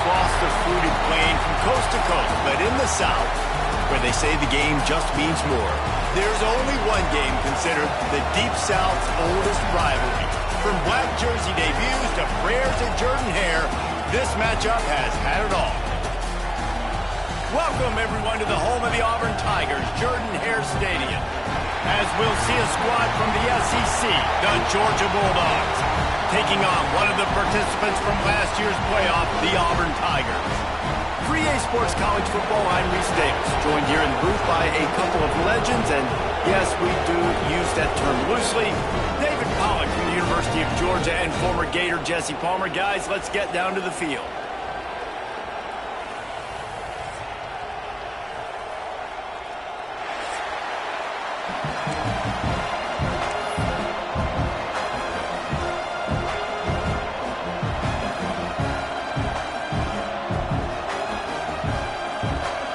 across the fruited plain from coast to coast, but in the South, where they say the game just means more, there's only one game considered the Deep South's oldest rivalry. From black jersey debuts to prayers at Jordan Hare, this matchup has had it all. Welcome, everyone, to the home of the Auburn Tigers, Jordan Hare Stadium, as we'll see a squad from the SEC, the Georgia Bulldogs, taking on one of the participants from last year's playoff, the Auburn Tigers. For EA Sports College Football, I'm Reese Davis, joined here in the booth by a couple of legends, and yes, we do use that term loosely. David Pollack from the University of Georgia and former Gator Jesse Palmer. Guys, let's get down to the field.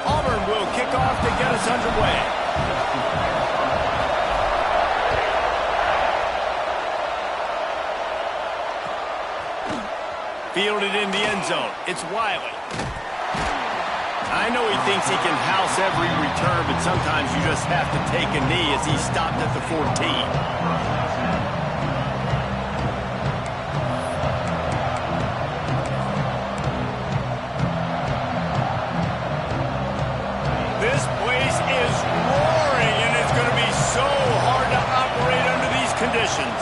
Auburn will kick off to get us underway. Fielded in the end zone. It's Wiley. I know he thinks he can house every return, but sometimes you just have to take a knee as he stopped at the 14. This place is roaring, and it's going to be so hard to operate under these conditions.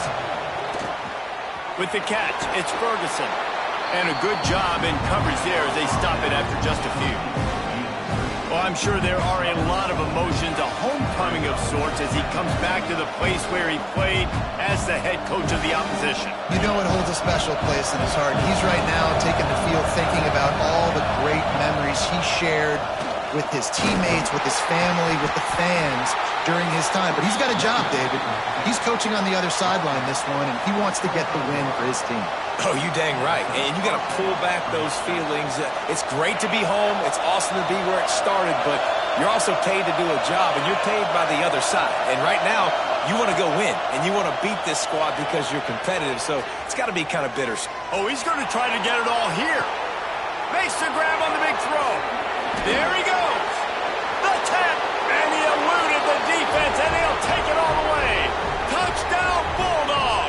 With the catch, it's Ferguson. And a good job in coverage there as they stop it after just a few. Well, I'm sure there are a lot of emotions, a homecoming of sorts, as he comes back to the place where he played as the head coach of the opposition. You know it holds a special place in his heart. He's right now taking the field thinking about all the great memories he shared with his teammates, with his family, with the fans during his time. But he's got a job, David. He's coaching on the other sideline this one, and he wants to get the win for his team. Oh, you dang right. And you got to pull back those feelings. It's great to be home. It's awesome to be where it started, but you're also paid to do a job, and you're paid by the other side. And right now, you want to go win, and you want to beat this squad because you're competitive, so it's got to be kind of bittersweet. Oh, he's going to try to get it all here. Makes the grab on the big throw. There he goes. The 10, and he eluded the defense, and he'll take it all the way. Touchdown, Bulldogs.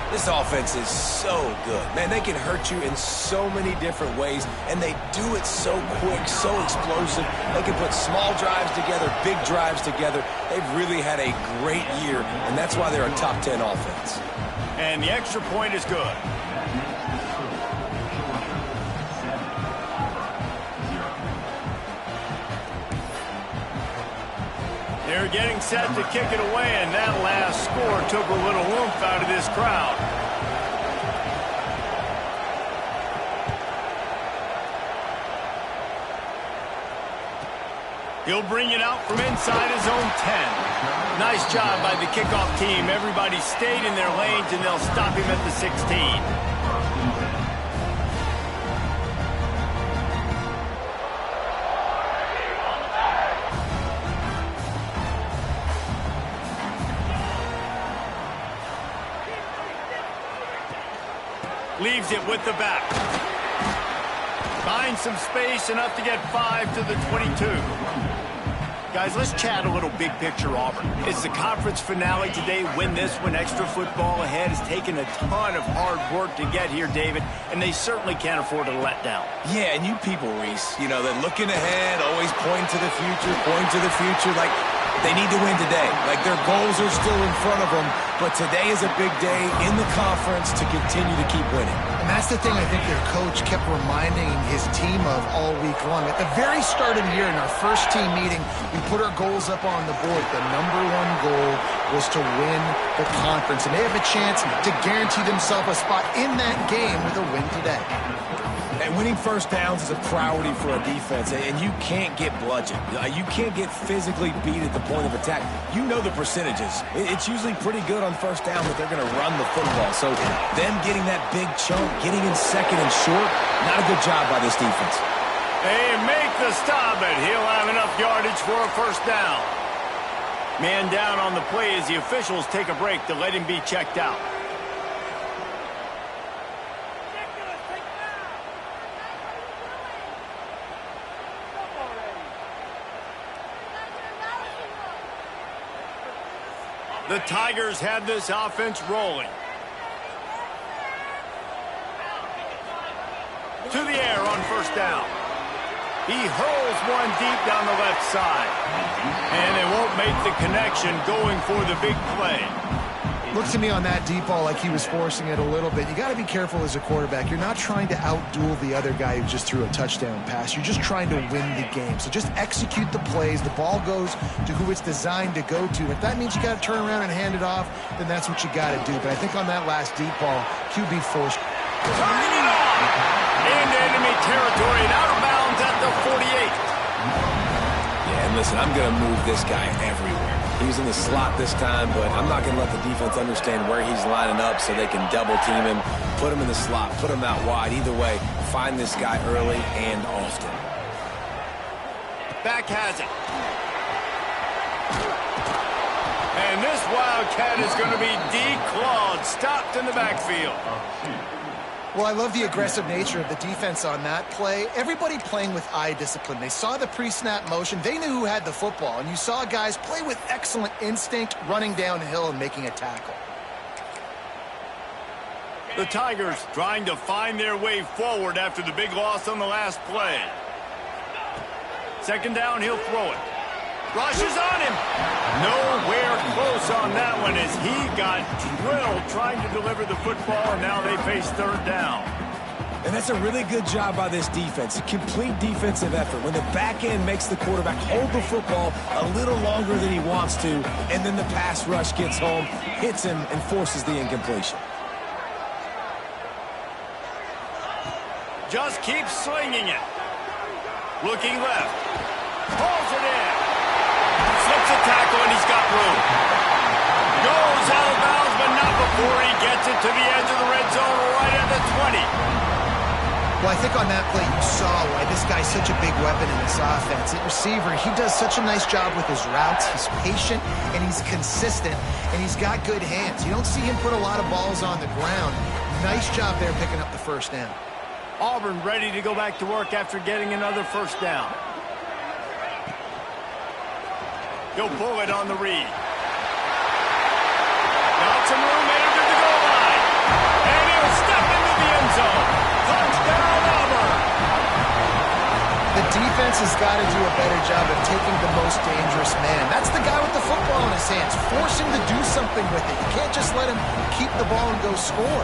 This offense is so good. Man, they can hurt you in so many different ways, and they do it so quick, so explosive. They can put small drives together, big drives together. They've really had a great year, and that's why they're a top 10 offense. And the extra point is good. They're getting set to kick it away, and that last score took a little oomph out of this crowd. He'll bring it out from inside his own 10. Nice job by the kickoff team. Everybody stayed in their lanes, and they'll stop him at the 16. Leaves it with the back. Finds some space, enough to get 5 to the 22. Guys, let's chat a little big picture Auburn. It's the conference finale today. Win this one. Extra football ahead. Has taken a ton of hard work to get here, David, and they certainly can't afford to let down. Yeah, and you people, Reese, you know, they're looking ahead, always pointing to the future, like they need to win today. Like their goals are still in front of them, but today is a big day in the conference to continue to keep winning. And that's the thing I think their coach kept reminding his team of all week long. At the very start of the year in our first team meeting, we put our goals up on the board. The number one goal was to win the conference, and they have a chance to guarantee themselves a spot in that game with a win today. And winning first downs is a priority for a defense, and you can't get bludgeoned. You can't get physically beat at the point of attack. You know the percentages. It's usually pretty good on first down that they're going to run the football. So them getting that big chunk, getting in second and short, not a good job by this defense. They make the stop, but he'll have enough yardage for a first down. Man down on the play as the officials take a break to let him be checked out. The Tigers have this offense rolling. To the air on first down. He hurls one deep down the left side. And it won't make the connection going for the big play. Looks to me on that deep ball like he was forcing it a little bit. You got to be careful as a quarterback. You're not trying to outduel the other guy who just threw a touchdown pass. You're just trying to win the game. So just execute the plays. The ball goes to who it's designed to go to. If that means you got to turn around and hand it off, then that's what you got to do. But I think on that last deep ball, QB forced. Turning it off into enemy territory and out of bounds at the 48. Yeah, and listen, I'm going to move this guy everywhere. He was in the slot this time, but I'm not going to let the defense understand where he's lining up so they can double team him, put him in the slot, put him out wide. Either way, find this guy early and often. Back has it. And this Wildcat is going to be declawed, stopped in the backfield. Well, I love the aggressive nature of the defense on that play. Everybody playing with eye discipline. They saw the pre-snap motion. They knew who had the football. And you saw guys play with excellent instinct, running downhill and making a tackle. The Tigers trying to find their way forward after the big loss on the last play. Second down, he'll throw it. Rushes on him. Nowhere close on that one as he got drilled trying to deliver the football, and now they face third down. And that's a really good job by this defense. A complete defensive effort. When the back end makes the quarterback hold the football a little longer than he wants to, and then the pass rush gets home, hits him, and forces the incompletion. Just keeps slinging it. Looking left. Pulls it in. Slips a tackle, and he's got room. Goes out of bounds, but not before he gets it to the edge of the red zone right at the 20. Well, I think on that play you saw why this guy's such a big weapon in this offense. At receiver, he does such a nice job with his routes. He's patient, and he's consistent, and he's got good hands. You don't see him put a lot of balls on the ground. Nice job there picking up the first down. Auburn ready to go back to work after getting another first down. He'll pull it on the read. Got some room entered the goal line. And he'll step into the end zone. Touchdown, Auburn. The defense has got to do a better job of taking the most dangerous man. That's the guy with the football in his hands. Force him to do something with it. You can't just let him keep the ball and go score.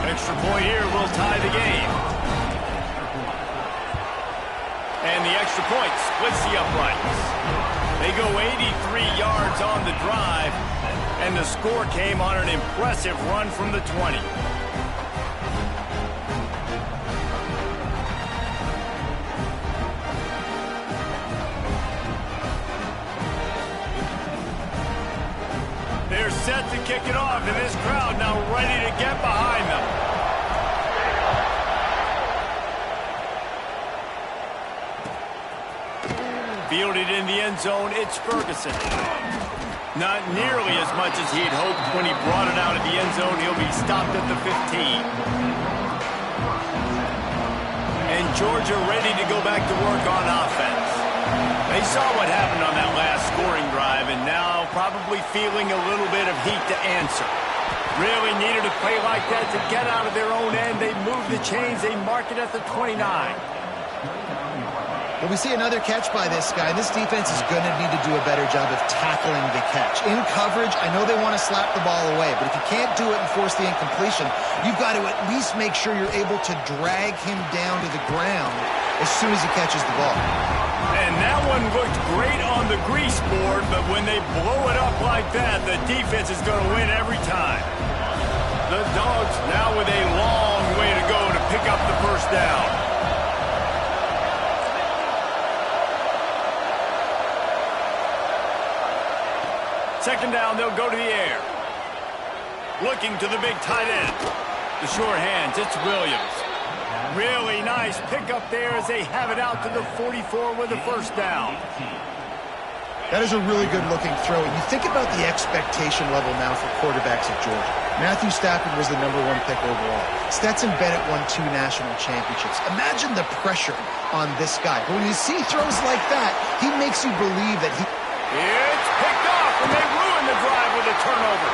Extra point here will tie the game. And the extra point splits the uprights. They go 83 yards on the drive, and the score came on an impressive run from the 20. They're set to kick it off, and this crowd now ready to get behind them. Fielded in the end zone, it's Ferguson. Not nearly as much as he had hoped when he brought it out of the end zone. He'll be stopped at the 15. And Georgia ready to go back to work on offense. They saw what happened on that last scoring drive, and now probably feeling a little bit of heat to answer. Really needed a play like that to get out of their own end. They move the chains. They mark it at the 29. But we see another catch by this guy. This defense is going to need to do a better job of tackling the catch. In coverage, I know they want to slap the ball away, but if you can't do it and force the incompletion, you've got to at least make sure you're able to drag him down to the ground as soon as he catches the ball. And that one looked great on the grease board, but when they blow it up like that, the defense is going to win every time. The Dogs now with a long way to go to pick up the first down. Second down, they'll go to the air. Looking to the big tight end. The short hands, it's Williams. Really nice pickup there as they have it out to the 44 with the first down. That is a really good-looking throw. And you think about the expectation level now for quarterbacks at Georgia. Matthew Stafford was the #1 pick overall. Stetson Bennett won 2 national championships. Imagine the pressure on this guy. But when you see throws like that, he makes you believe that he... It's picked off, and they ruin the drive with a turnover.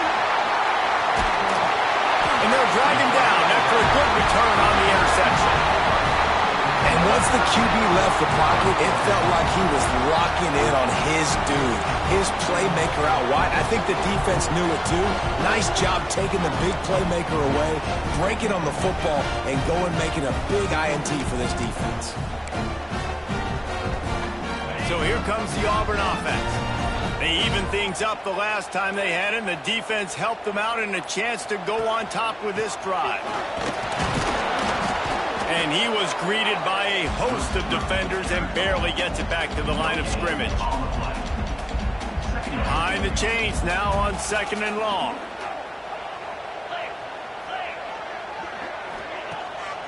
And they'll drag him down after a good return on the interception. And once the QB left the pocket, it felt like he was locking in on his dude, his playmaker out wide. I think the defense knew it too. Nice job taking the big playmaker away, breaking on the football, and going making a big INT for this defense. So here comes the Auburn offense. They evened things up the last time they had him. The defense helped them out and a chance to go on top with this drive. And he was greeted by a host of defenders and barely gets it back to the line of scrimmage. Behind the chains now on 2nd and long.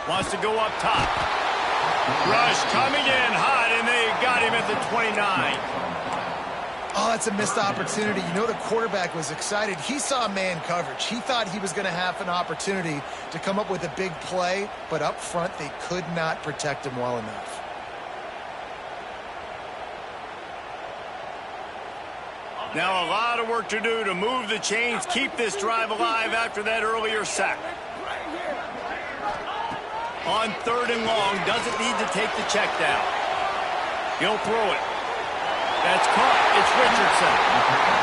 Wants to go up top. Rush coming in hot, and they got him at the 29. Oh, that's a missed opportunity. You know the quarterback was excited. He saw man coverage. He thought he was going to have an opportunity to come up with a big play, but up front they could not protect him well enough. Now a lot of work to do to move the chains, keep this drive alive after that earlier sack. On 3rd and long, doesn't need to take the check down. He'll throw it. That's caught. It's Richardson.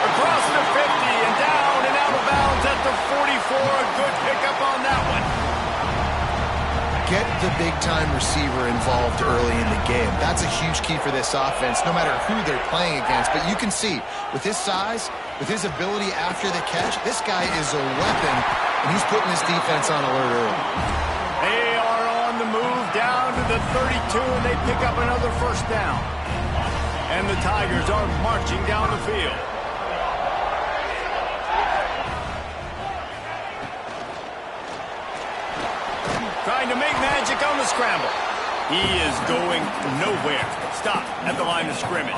Across the 50 and down and out of bounds at the 44. A good pickup on that one. Get the big-time receiver involved early in the game. That's a huge key for this offense, no matter who they're playing against. But you can see, with his size, with his ability after the catch, this guy is a weapon, and he's putting his defense on alert early. They are on the move down to the 32, and they pick up another 1st down. And the Tigers are marching down the field. Trying to make magic on the scramble. He is going nowhere. Stop at the line of scrimmage.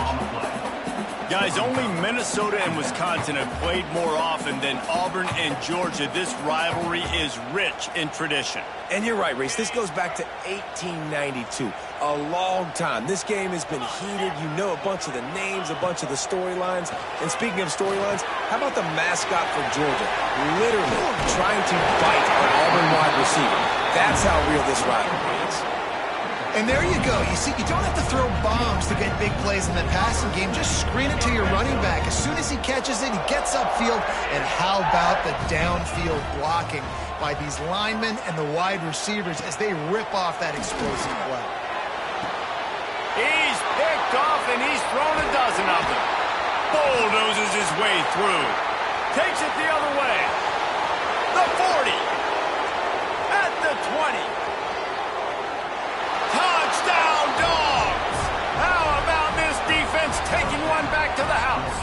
Guys, only Minnesota and Wisconsin have played more often than Auburn and Georgia. This rivalry is rich in tradition. And you're right, Reese. This goes back to 1892. A long time. This game has been heated. You know a bunch of the names, a bunch of the storylines. And speaking of storylines, how about the mascot for Georgia? Literally trying to bite an Auburn wide receiver. That's how real this rivalry is. And there you go. You see, you don't have to throw bombs to get big plays in the passing game. Just screen it to your running back. As soon as he catches it, he gets upfield. And how about the downfield blocking by these linemen and the wide receivers as they rip off that explosive play. He's picked off, and he's thrown a dozen of them. Bulldozes his way through. Takes it the other way. The 40. At the 20. Touchdown, Dogs! How about this defense taking one back to the house?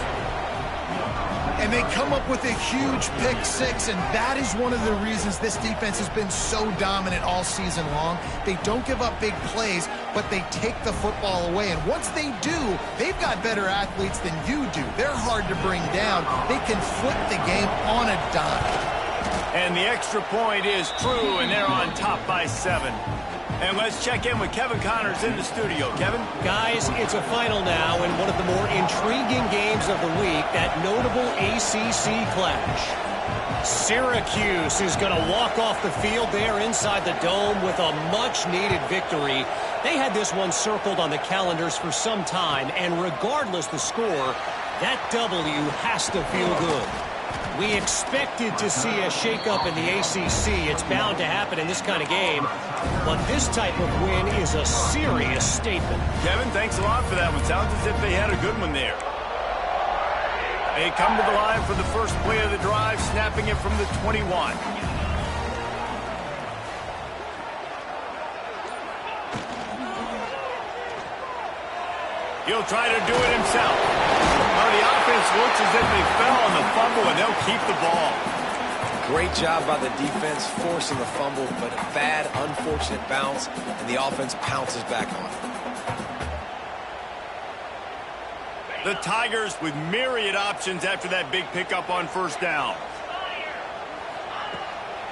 And they come up with a huge pick 6, and that is one of the reasons this defense has been so dominant all season long. They don't give up big plays, but they take the football away. And once they do, they've got better athletes than you do. They're hard to bring down. They can flip the game on a dime. And the extra point is true, and they're on top by 7. And let's check in with Kevin Connors in the studio. Kevin? Guys, it's a final now in one of the more intriguing games of the week, that notable ACC clash. Syracuse is going to walk off the field there inside the Dome with a much-needed victory. They had this one circled on the calendars for some time, and regardless the score, that W has to feel good. We expected to see a shakeup in the ACC. It's bound to happen in this kind of game. But this type of win is a serious statement. Kevin, thanks a lot for that one. Sounds as if they had a good one there. They come to the line for the first play of the drive, snapping it from the 21. He'll try to do it himself. Now the offense looks as if they fell on the fumble, and they'll keep the ball. Great job by the defense forcing the fumble, but a bad, unfortunate bounce, and the offense pounces back on it. The Tigers with myriad options after that big pickup on first down.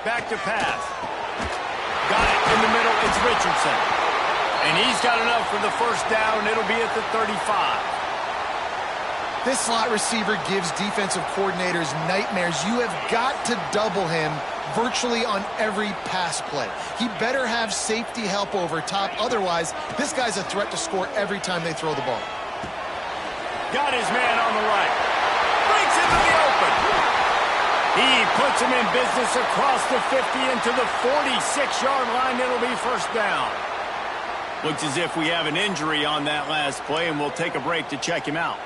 Back to pass. Got it in the middle. It's Richardson. And he's got enough for the first down. It'll be at the 35. This slot receiver gives defensive coordinators nightmares. You have got to double him virtually on every pass play. He better have safety help over top. Otherwise, this guy's a threat to score every time they throw the ball. Got his man on the right. Breaks into the open. He puts him in business across the 50 into the 46-yard line. It'll be first down. Looks as if we have an injury on that last play, and we'll take a break to check him out.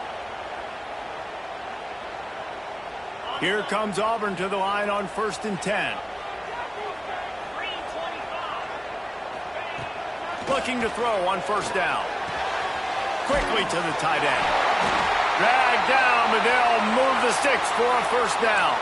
Here comes Auburn to the line on 1st and 10. Looking to throw on first down. Quickly to the tight end. Dragged down, but they'll move the sticks for a first down.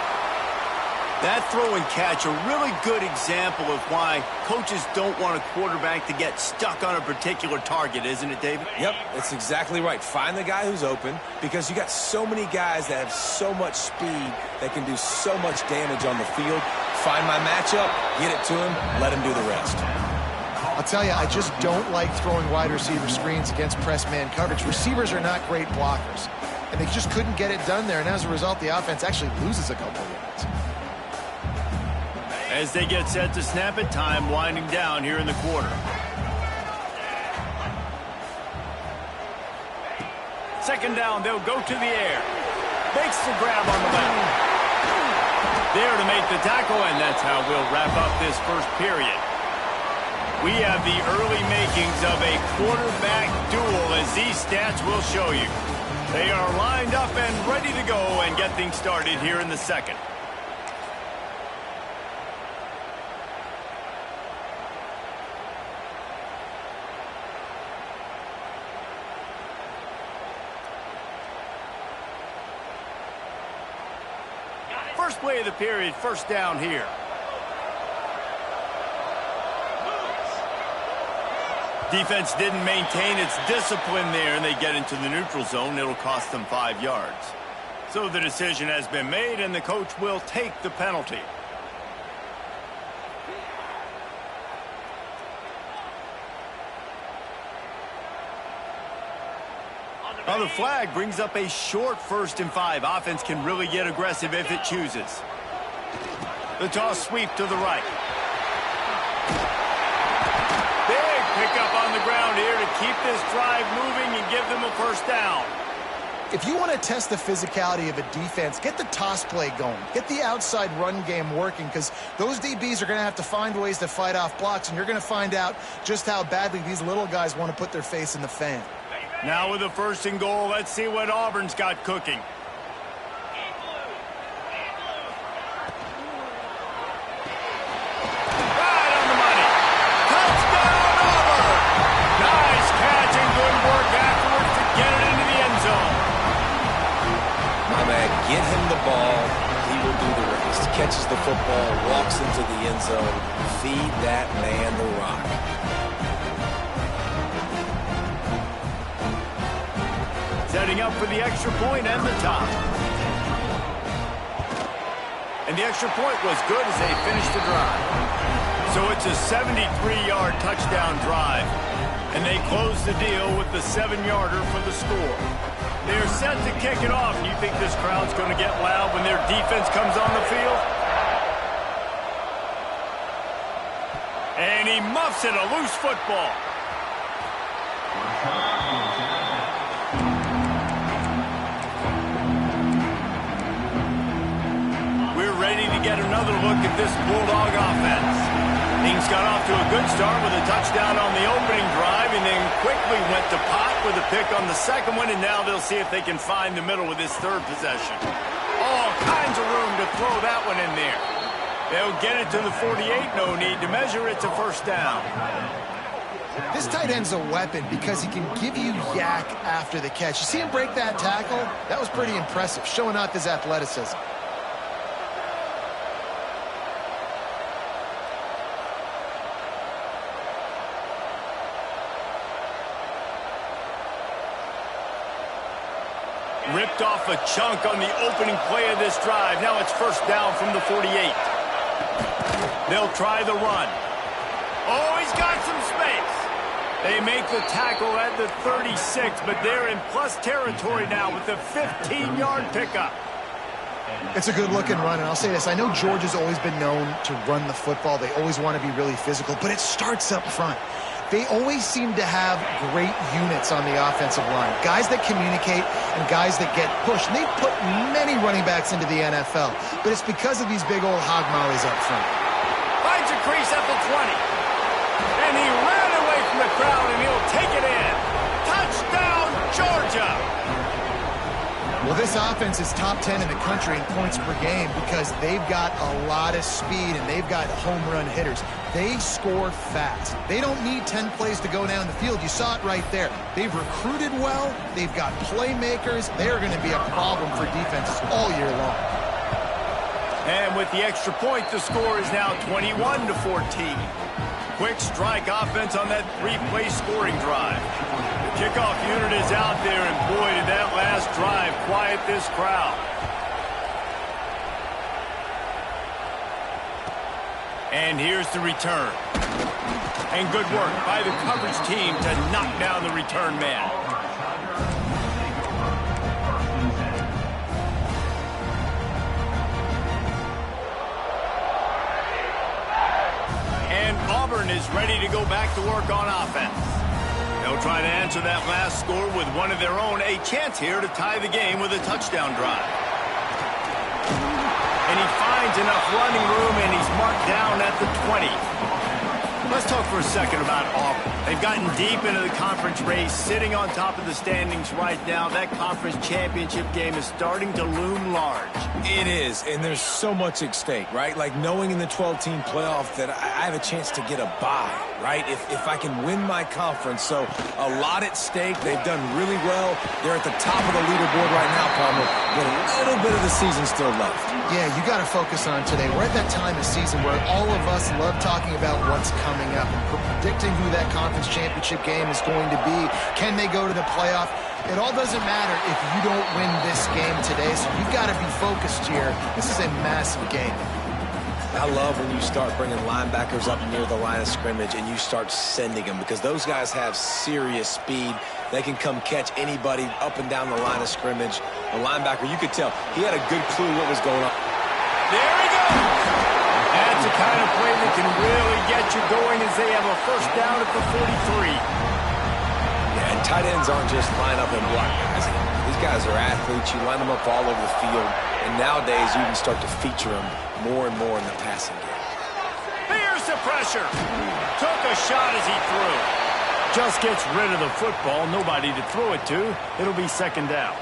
That throw and catch, a really good example of why coaches don't want a quarterback to get stuck on a particular target, isn't it, David? Yep, that's exactly right. Find the guy who's open, because you got so many guys that have so much speed that can do so much damage on the field. Find my matchup, get it to him, let him do the rest. I'll tell you, I just don't like throwing wide receiver screens against press man coverage. Receivers are not great blockers, and they just couldn't get it done there, and as a result, the offense actually loses a couple of yards. As they get set to snap it, time winding down here in the quarter. Second down, they'll go to the air. Makes the grab on the left. There to make the tackle, and that's how we'll wrap up this first period. We have the early makings of a quarterback duel, as these stats will show you. They are lined up and ready to go and get things started here in the second. First play of the period, first down here. Defense didn't maintain its discipline there, and they get into the neutral zone. It'll cost them 5 yards. So the decision has been made, and the coach will take the penalty. Now the flag brings up a short 1st and 5. Offense can really get aggressive if it chooses. The toss sweep to the right. Big pickup on the ground here to keep this drive moving and give them a first down. If you want to test the physicality of a defense, get the toss play going. Get the outside run game working, because those DBs are going to have to find ways to fight off blocks, and you're going to find out just how badly these little guys want to put their face in the fan. Now with a 1st and goal, let's see what Auburn's got cooking. Right on the money. Touchdown, Auburn! Nice catch and good work afterwards to get it into the end zone. My man, get him the ball. He will do the rest. Catches the football, walks into the end zone. Feed that man the rock. Setting up for the extra point and the top. And the extra point was good as they finished the drive. So it's a 73-yard touchdown drive. And they close the deal with the 7-yarder for the score. They're set to kick it off. And you think this crowd's going to get loud when their defense comes on the field? And he muffs it, a loose football. Ready to get another look at this Bulldog offense. Things got off to a good start with a touchdown on the opening drive, and then quickly went to pot with a pick on the second one, and now they'll see if they can find the middle with this 3rd possession. All kinds of room to throw that one in there. They'll get it to the 48, no need to measure. It's a first down. This tight end's a weapon because he can give you yak after the catch. You see him break that tackle? That was pretty impressive, showing off his athleticism. Ripped off a chunk on the opening play of this drive. Now it's first down from the 48. They'll try the run. Oh, he's got some space. They make the tackle at the 36, but they're in plus territory now with the 15-yard pickup. It's a good-looking run, and I'll say this. I know Georgia's always been known to run the football. They always want to be really physical, but it starts up front. They always seem to have great units on the offensive line. Guys that communicate and guys that get pushed. And they've put many running backs into the NFL, but it's because of these big old hog mollies up front. Finds a crease at the 20. And he ran away from the crowd, and he'll take it in. Touchdown, Georgia! Well, this offense is top 10 in the country in points per game because they've got a lot of speed and they've got home run hitters. They score fast. They don't need 10 plays to go down the field. You saw it right there. They've recruited well. They've got playmakers. They're going to be a problem for defenses all year long. And with the extra point, the score is now 21-14. Quick strike offense on that three-play scoring drive. The kickoff unit is out there, and boy, did that last drive quiet this crowd. And here's the return. And good work by the coverage team to knock down the return man. And Auburn is ready to go back to work on offense. They'll try to answer that last score with one of their own. A chance here to tie the game with a touchdown drive. And he finds enough running room, and he's marked down at the 20. Let's talk for a second about Auburn. They've gotten deep into the conference race, sitting on top of the standings right now. That conference championship game is starting to loom large. It is, and there's so much at stake, right? Like knowing in the 12-team playoff that I have a chance to get a bye, right? If I can win my conference. So a lot at stake. They've done really well. They're at the top of the leaderboard right now, Palmer, but a little bit of the season still left. Yeah, you got to focus on today. We're at that time of season where all of us love talking about what's coming up and predicting who that conference championship game is going to be. Can they go to the playoff? It all doesn't matter if you don't win this game today, so you've got to be focused here. This is a massive game. I love when you start bringing linebackers up near the line of scrimmage and you start sending them because those guys have serious speed. They can come catch anybody up and down the line of scrimmage. The linebacker, you could tell, he had a good clue what was going on. There he goes! That's the kind of play that can really get you going as they have a first down at the 43. Yeah, and tight ends aren't just line up and block guys. These guys are athletes. You line them up all over the field. And nowadays, you can start to feature them more and more in the passing game. Here's the pressure. Took a shot as he threw. Just gets rid of the football. Nobody to throw it to. It'll be second down.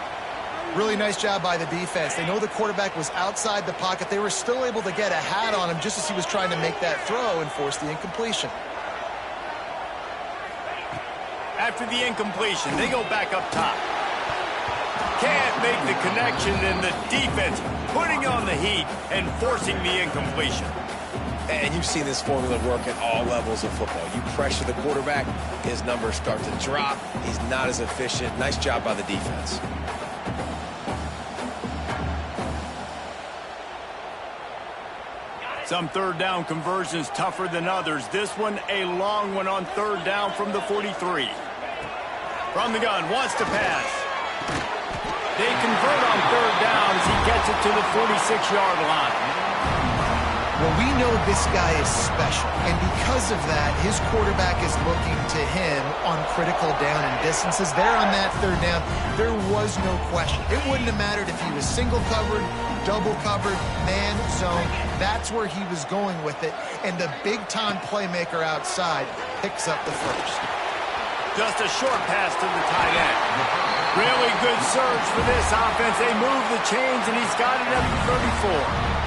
Really nice job by the defense. They know the quarterback was outside the pocket. They were still able to get a hat on him just as he was trying to make that throw and force the incompletion. After the incompletion, they go back up top. Can't make the connection, and the defense putting on the heat and forcing the incompletion. And you've seen this formula work at all levels of football. You pressure the quarterback, his numbers start to drop. He's not as efficient. Nice job by the defense. Some third down conversions tougher than others. This one, a long one on third down from the 43. From the gun, wants to pass. They convert on third down as he gets it to the 46-yard line. Well, we know this guy is special, and because of that, his quarterback is looking to him on critical down and distances. There on that third down, there was no question. It wouldn't have mattered if he was single covered, double covered, man, zone. That's where he was going with it, and the big-time playmaker outside picks up the first. Just a short pass to the tight end. Really good surge for this offense. They move the chains, and he's got it at the 34.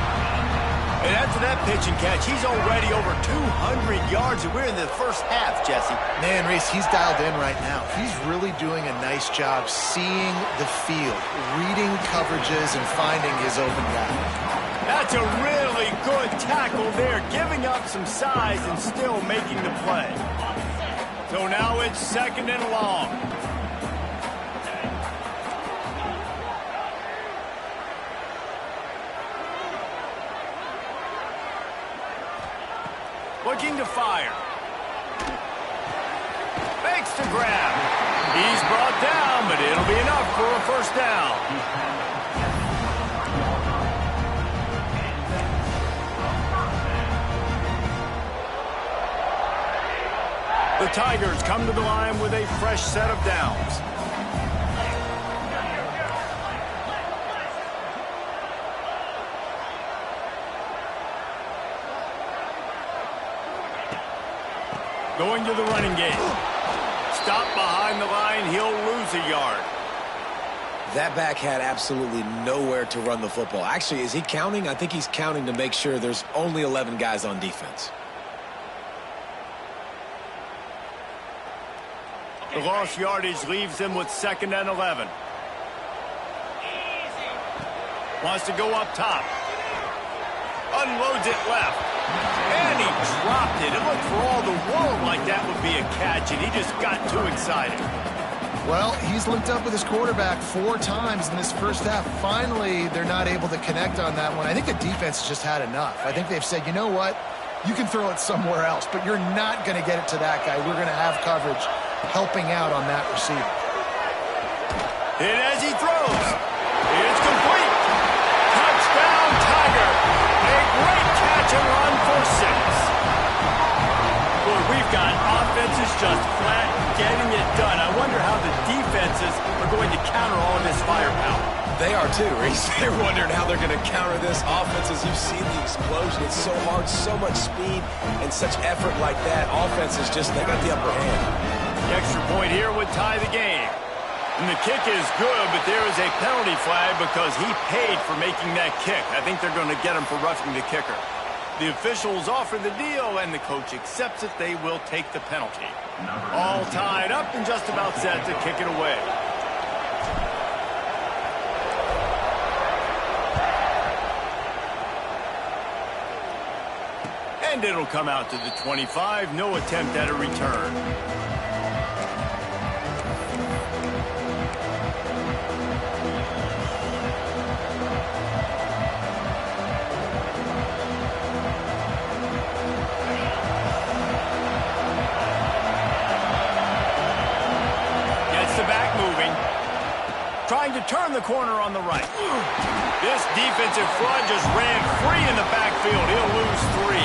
And after that pitch and catch, he's already over 200 yards, and we're in the first half, Jesse. Man, Reese, he's dialed in right now. He's really doing a nice job seeing the field, reading coverages, and finding his open guy. That's a really good tackle there, giving up some size and still making the play. So now it's second and long. looking to fire. Fakes to grab. He's brought down, but it'll be enough for a first down. The Tigers come to the line with a fresh set of downs. Going to the running game. Stop behind the line, he'll lose a yard. That back had absolutely nowhere to run the football. Actually, is he counting? I think he's counting to make sure there's only 11 guys on defense. The lost yardage leaves them with 2nd and 11. Wants to go up top. Unloads it left. And he dropped it. It looked for all the world like that would be a catch, and he just got too excited. Well, he's linked up with his quarterback 4 times in this first half. Finally, they're not able to connect on that one. I think the defense has just had enough. I think they've said, you know what? You can throw it somewhere else, but you're not going to get it to that guy. We're going to have coverage helping out on that receiver. And as he throws, it's complete. Touchdown, Tiger. A great catch and run for 6. Boy, we've got offenses just flat getting it done. I wonder how the defenses are going to counter all of this firepower. They are too, Reese. They're wondering how they're going to counter this offense. As you've seen the explosion, it's so hard, so much speed, and such effort like that. Offenses just, they got the upper hand. The extra point here would tie the game. And the kick is good, but there is a penalty flag because he paid for making that kick. I think they're going to get him for roughing the kicker. The officials offer the deal, and the coach accepts it. They will take the penalty. All tied up and just about set to kick it away. And it'll come out to the 25. No attempt at a return. Trying to turn the corner on the right. This defensive front just ran free in the backfield. He'll lose 3.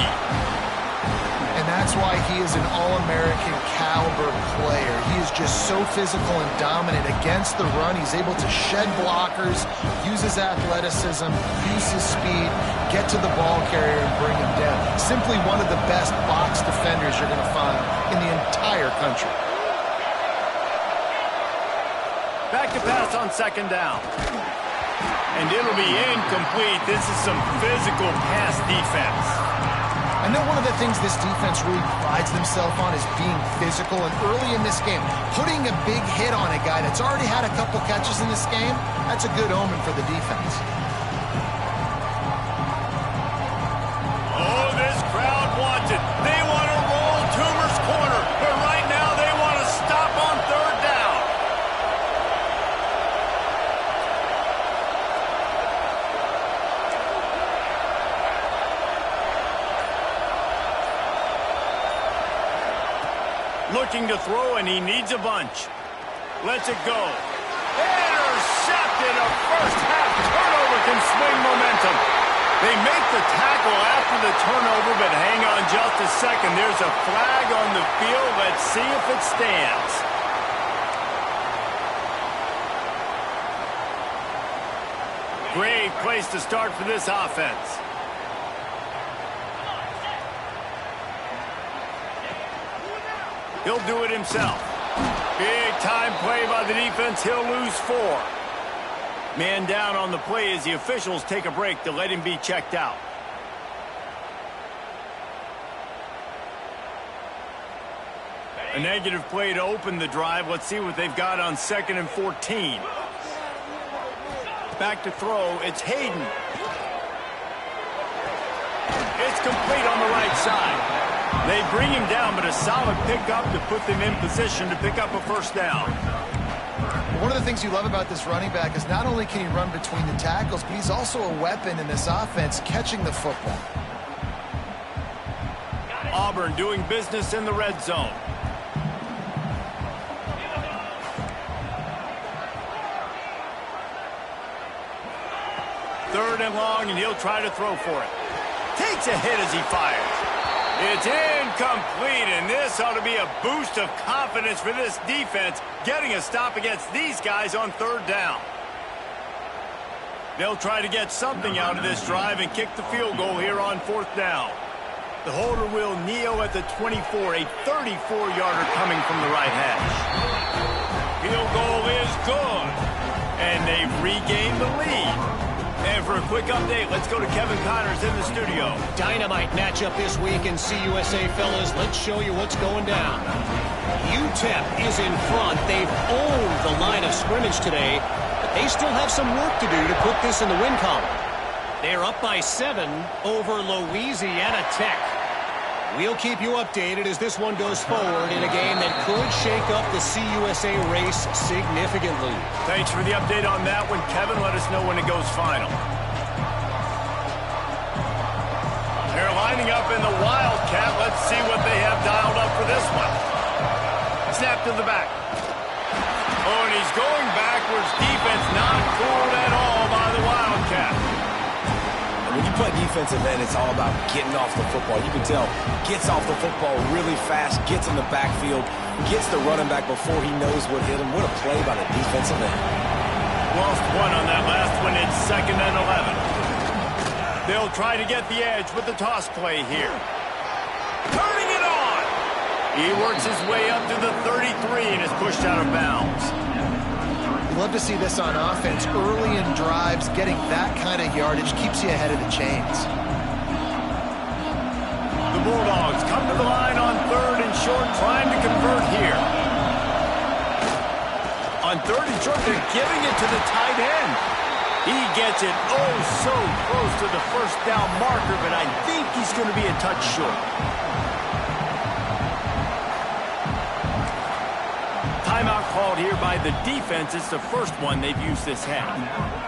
And that's why he is an All-American caliber player. He is just so physical and dominant against the run. He's able to shed blockers, use his athleticism, use his speed, get to the ball carrier and bring him down. Simply one of the best box defenders you're going to find in the entire country. Back to pass on 2nd down. And it'll be incomplete. This is some physical pass defense. I know one of the things this defense really prides themselves on is being physical. And early in this game, putting a big hit on a guy that's already had a couple catches in this game, that's a good omen for the defense. Oh, this crowd wants it. They want to roll Toomer's corner. But right now they want to stop on 3rd down. Looking to throw, and he needs a bunch. Lets it go. Intercepted. A first-half turnover can swing momentum. They make the tackle after the turnover, but hang on just a second. There's a flag on the field. Let's see if it stands. Great place to start for this offense. He'll do it himself. Big time play by the defense. He'll lose 4. Man down on the play as the officials take a break to let him be checked out. A negative play to open the drive. Let's see what they've got on 2nd and 14. Back to throw. It's Hayden. It's complete on the right side. They bring him down, but a solid pickup to put them in position to pick up a first down. One of the things you love about this running back is not only can he run between the tackles, but he's also a weapon in this offense catching the football. Auburn doing business in the red zone. Third and long, and he'll try to throw for it. Takes a hit as he fires. It's incomplete, and this ought to be a boost of confidence for this defense, getting a stop against these guys on third down. They'll try to get something out of this drive and kick the field goal here on fourth down. The holder will kneel at the 24, a 34-yarder coming from the right hash. Field goal is good, and they've regained the lead. And for a quick update, let's go to Kevin Connors in the studio. Dynamite matchup this week in CUSA, fellas. Let's show you what's going down. UTEP is in front. They've owned the line of scrimmage today, but they still have some work to do to put this in the win column. They're up by 7 over Louisiana Tech. We'll keep you updated as this one goes forward in a game that could shake up the CUSA race significantly. Thanks for the update on that one, Kevin. Let us know when it goes final. They're lining up in the Wildcat. Let's see what they have dialed up for this one. Snap to the back. Oh, and he's going backwards. Defense not fooled at all by the Wildcat. When you play defensive end, it's all about getting off the football. You can tell, gets off the football really fast, gets in the backfield, gets the running back before he knows what hit him. What a play by the defensive end. Lost one on that last one. It's 2nd and 11. They'll try to get the edge with the toss play here. Turning it on! He works his way up to the 33 and is pushed out of bounds. Love to see this on offense. Early in drives, getting that kind of yardage keeps you ahead of the chains. The Bulldogs come to the line on 3rd and short, trying to convert here. On 3rd and short, they're giving it to the tight end. He gets it oh so close to the first down marker, but I think he's going to be a touch short. Timeout called here by the defense. It's the first one they've used this half.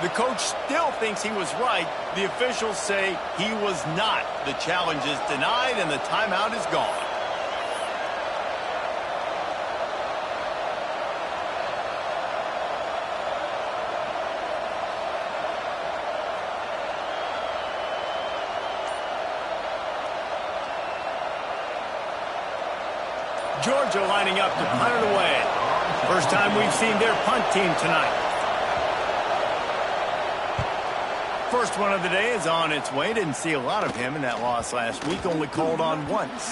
The coach still thinks he was right. The officials say he was not. The challenge is denied, and the timeout is gone. Georgia lining up to punt it away. First time we've seen their punt team tonight. First one of the day is on its way. Didn't see a lot of him in that loss last week. Only called on once.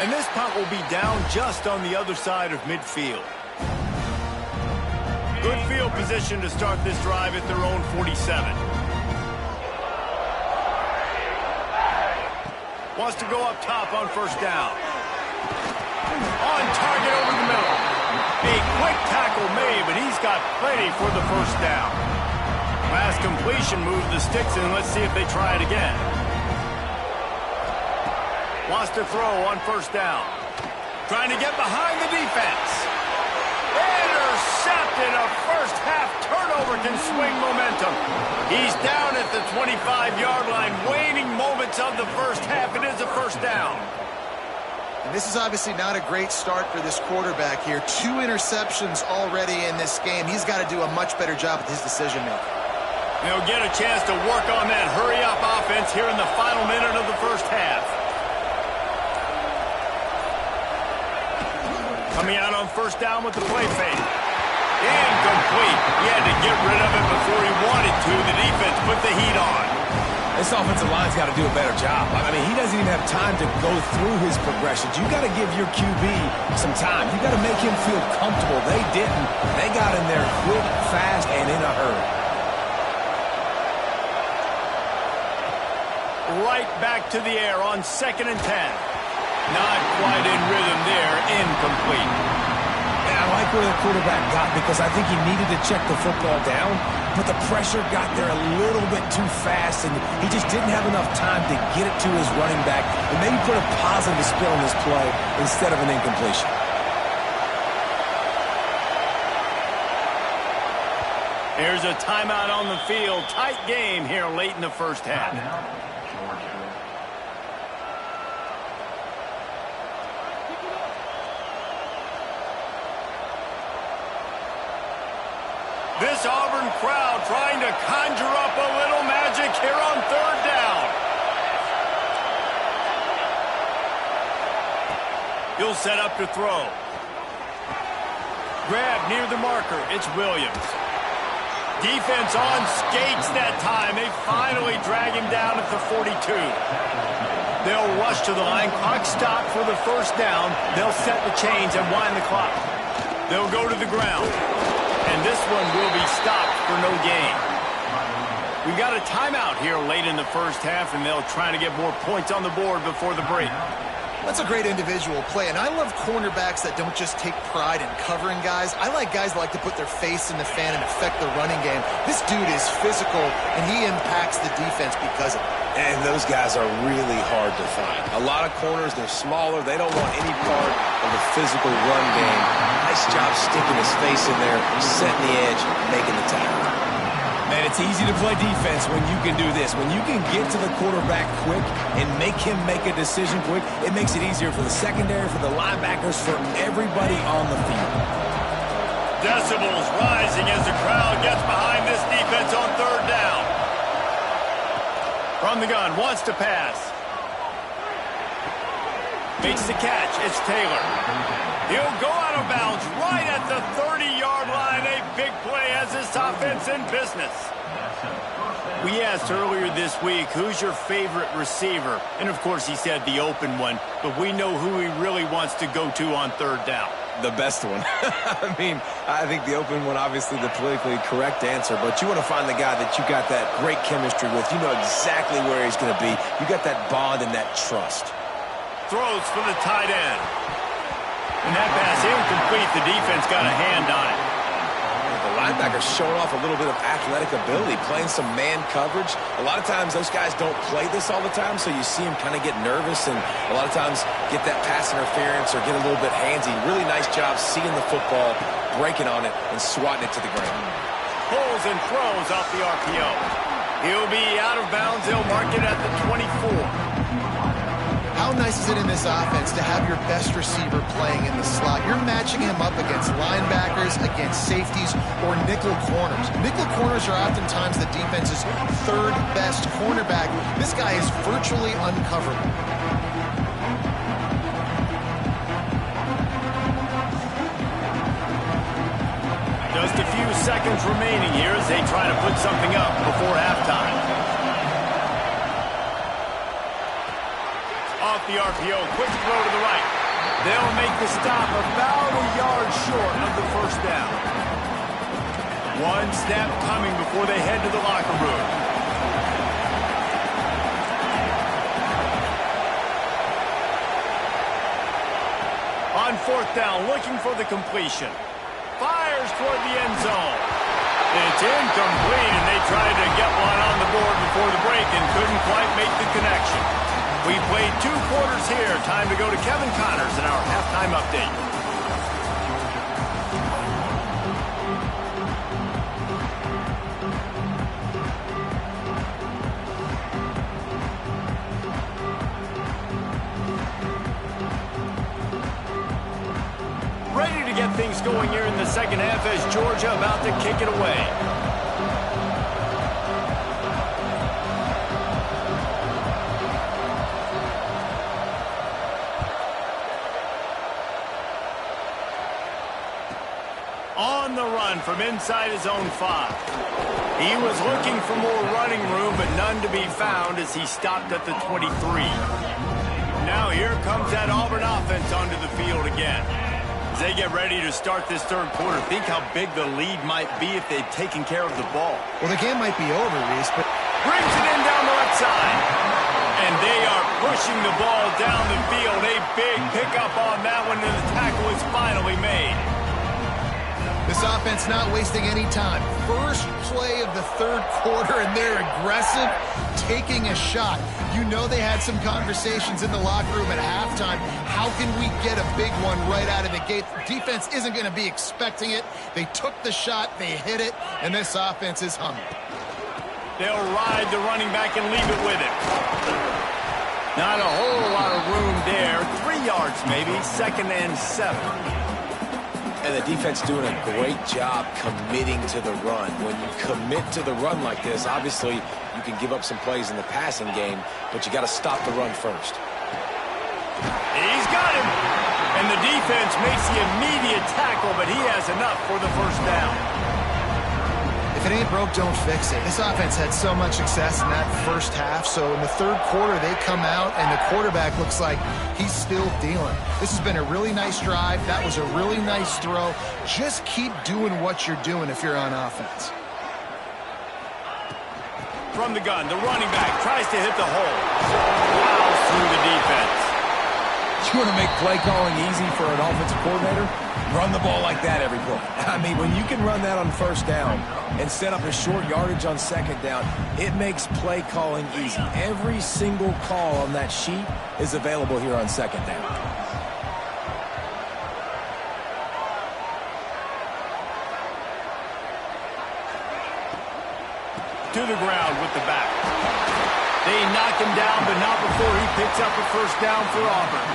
And this punt will be down just on the other side of midfield. Good field position to start this drive at their own 47. Wants to go up top on first down. On target over the middle. A quick tackle made, but he's got plenty for the first down. Last completion moved the sticks in. Let's see if they try it again. Wants to throw on first down. Trying to get behind the defense. Intercepted. A first half turnover can swing momentum. He's down at the 25-yard line. Waning moments of the first half. It is a first down. And this is obviously not a great start for this quarterback here. 2 interceptions already in this game. He's got to do a much better job with his decision-making. They'll get a chance to work on that hurry-up offense here in the final minute of the first half. Coming out on first down with the play fake. Incomplete. He had to get rid of it before he wanted to. The defense put the heat on. This offensive line's got to do a better job. I mean, he doesn't even have time to go through his progressions. You got to give your QB some time. You got to make him feel comfortable. They didn't. They got in there quick, fast, and in a hurry. Right back to the air on 2nd and 10. Not quite in rhythm there. Incomplete. And I like where the quarterback got because I think he needed to check the football down, but the pressure got there a little bit too fast, and he just didn't have enough time to get it to his running back and maybe put a positive spin on this play instead of an incompletion. Here's a timeout on the field. Tight game here late in the first half. This Auburn crowd trying to conjure up a little magic here on third down. He'll set up to throw. Grab near the marker. It's Williams. Defense on skates that time. They finally drag him down at the 42. They'll rush to the line. Clock stopped for the first down. They'll set the chains and wind the clock. They'll go to the ground. And this one will be stopped for no gain. We've got a timeout here late in the first half, and they'll try to get more points on the board before the break. That's a great individual play, and I love cornerbacks that don't just take pride in covering guys. I like guys that like to put their face in the fan and affect the running game. This dude is physical, and he impacts the defense because of it. And those guys are really hard to find. A lot of corners, they're smaller. They don't want any part of the physical run game. Nice job sticking his face in there, setting the edge, making the tackle. Man, it's easy to play defense when you can do this. When you can get to the quarterback quick and make him make a decision quick, it makes it easier for the secondary, for the linebackers, for everybody on the field. Decibels rising as the crowd gets behind this defense on third down. From the gun, wants to pass. Makes the catch. It's Taylor. He'll go out of bounds right at the 30-yard line. A big play has this offense in business. We asked earlier this week, who's your favorite receiver? And, of course, he said the open one. But we know who he really wants to go to on third down. The best one. I mean, I think the open one, obviously the politically correct answer, but you want to find the guy that you got that great chemistry with. You know exactly where he's going to be. You got that bond and that trust. Throws for the tight end. And that pass incomplete. The defense got a hand on it. The linebacker's showing off a little bit of athletic ability, playing some man coverage. A lot of times those guys don't play this all the time, so you see them kind of get nervous and a lot of times get that pass interference or get a little bit handsy. Really nice job seeing the football, breaking on it, and swatting it to the ground. Pulls and throws off the RPO. He'll be out of bounds. They'll mark it at the 24. How nice is it in this offense to have your best receiver playing in the slot? You're matching him up against linebackers, against safeties, or nickel corners. Nickel corners are oftentimes the defense's third best cornerback. This guy is virtually uncoverable. Just a few seconds remaining here as they try to put something up before halftime. Off the RPO, quick throw to the right. They'll make the stop about a yard short of the first down. One snap coming before they head to the locker room. On fourth down, looking for the completion. Fires toward the end zone. It's incomplete, and they tried to get one on the board before the break and couldn't quite make the connection. We played 2 quarters here. Time to go to Kevin Connors in our halftime update. Ready to get things going here in the second half as Georgia about to kick it away. On the run from inside his own 5. He was looking for more running room, but none to be found as he stopped at the 23. Now here comes that Auburn offense onto the field again. As they get ready to start this third quarter, think how big the lead might be if they'd taken care of the ball. Well, the game might be over, Reese, but brings it in down the left side. And they are pushing the ball down the field. A big pickup on that one, and the tackle is finally made. This offense not wasting any time. First play of the third quarter, and they're aggressive, taking a shot. You know they had some conversations in the locker room at halftime. How can we get a big one right out of the gate? Defense isn't going to be expecting it. They took the shot, they hit it, and this offense is humming. They'll ride the running back and leave it with him. Not a whole lot of room there. 3 yards maybe, 2nd and 7. And the defense doing a great job committing to the run. When you commit to the run like this, obviously you can give up some plays in the passing game, but you got to stop the run first. He's got him. And the defense makes the immediate tackle, but he has enough for the first down. If it ain't broke, don't fix it. This offense had so much success in that first half, so in the third quarter they come out and the quarterback looks like he's still dealing. This has been a really nice drive. That was a really nice throw. Just keep doing what you're doing if you're on offense. From the gun, the running back tries to hit the hole. Plows through the defense. You want to make play calling easy for an offensive coordinator? Run the ball like that every play. I mean, when you can run that on first down and set up a short yardage on second down, it makes play calling easy. Every single call on that sheet is available here on second down. To the ground with the back. They knock him down, but not before he picks up a first down for Auburn.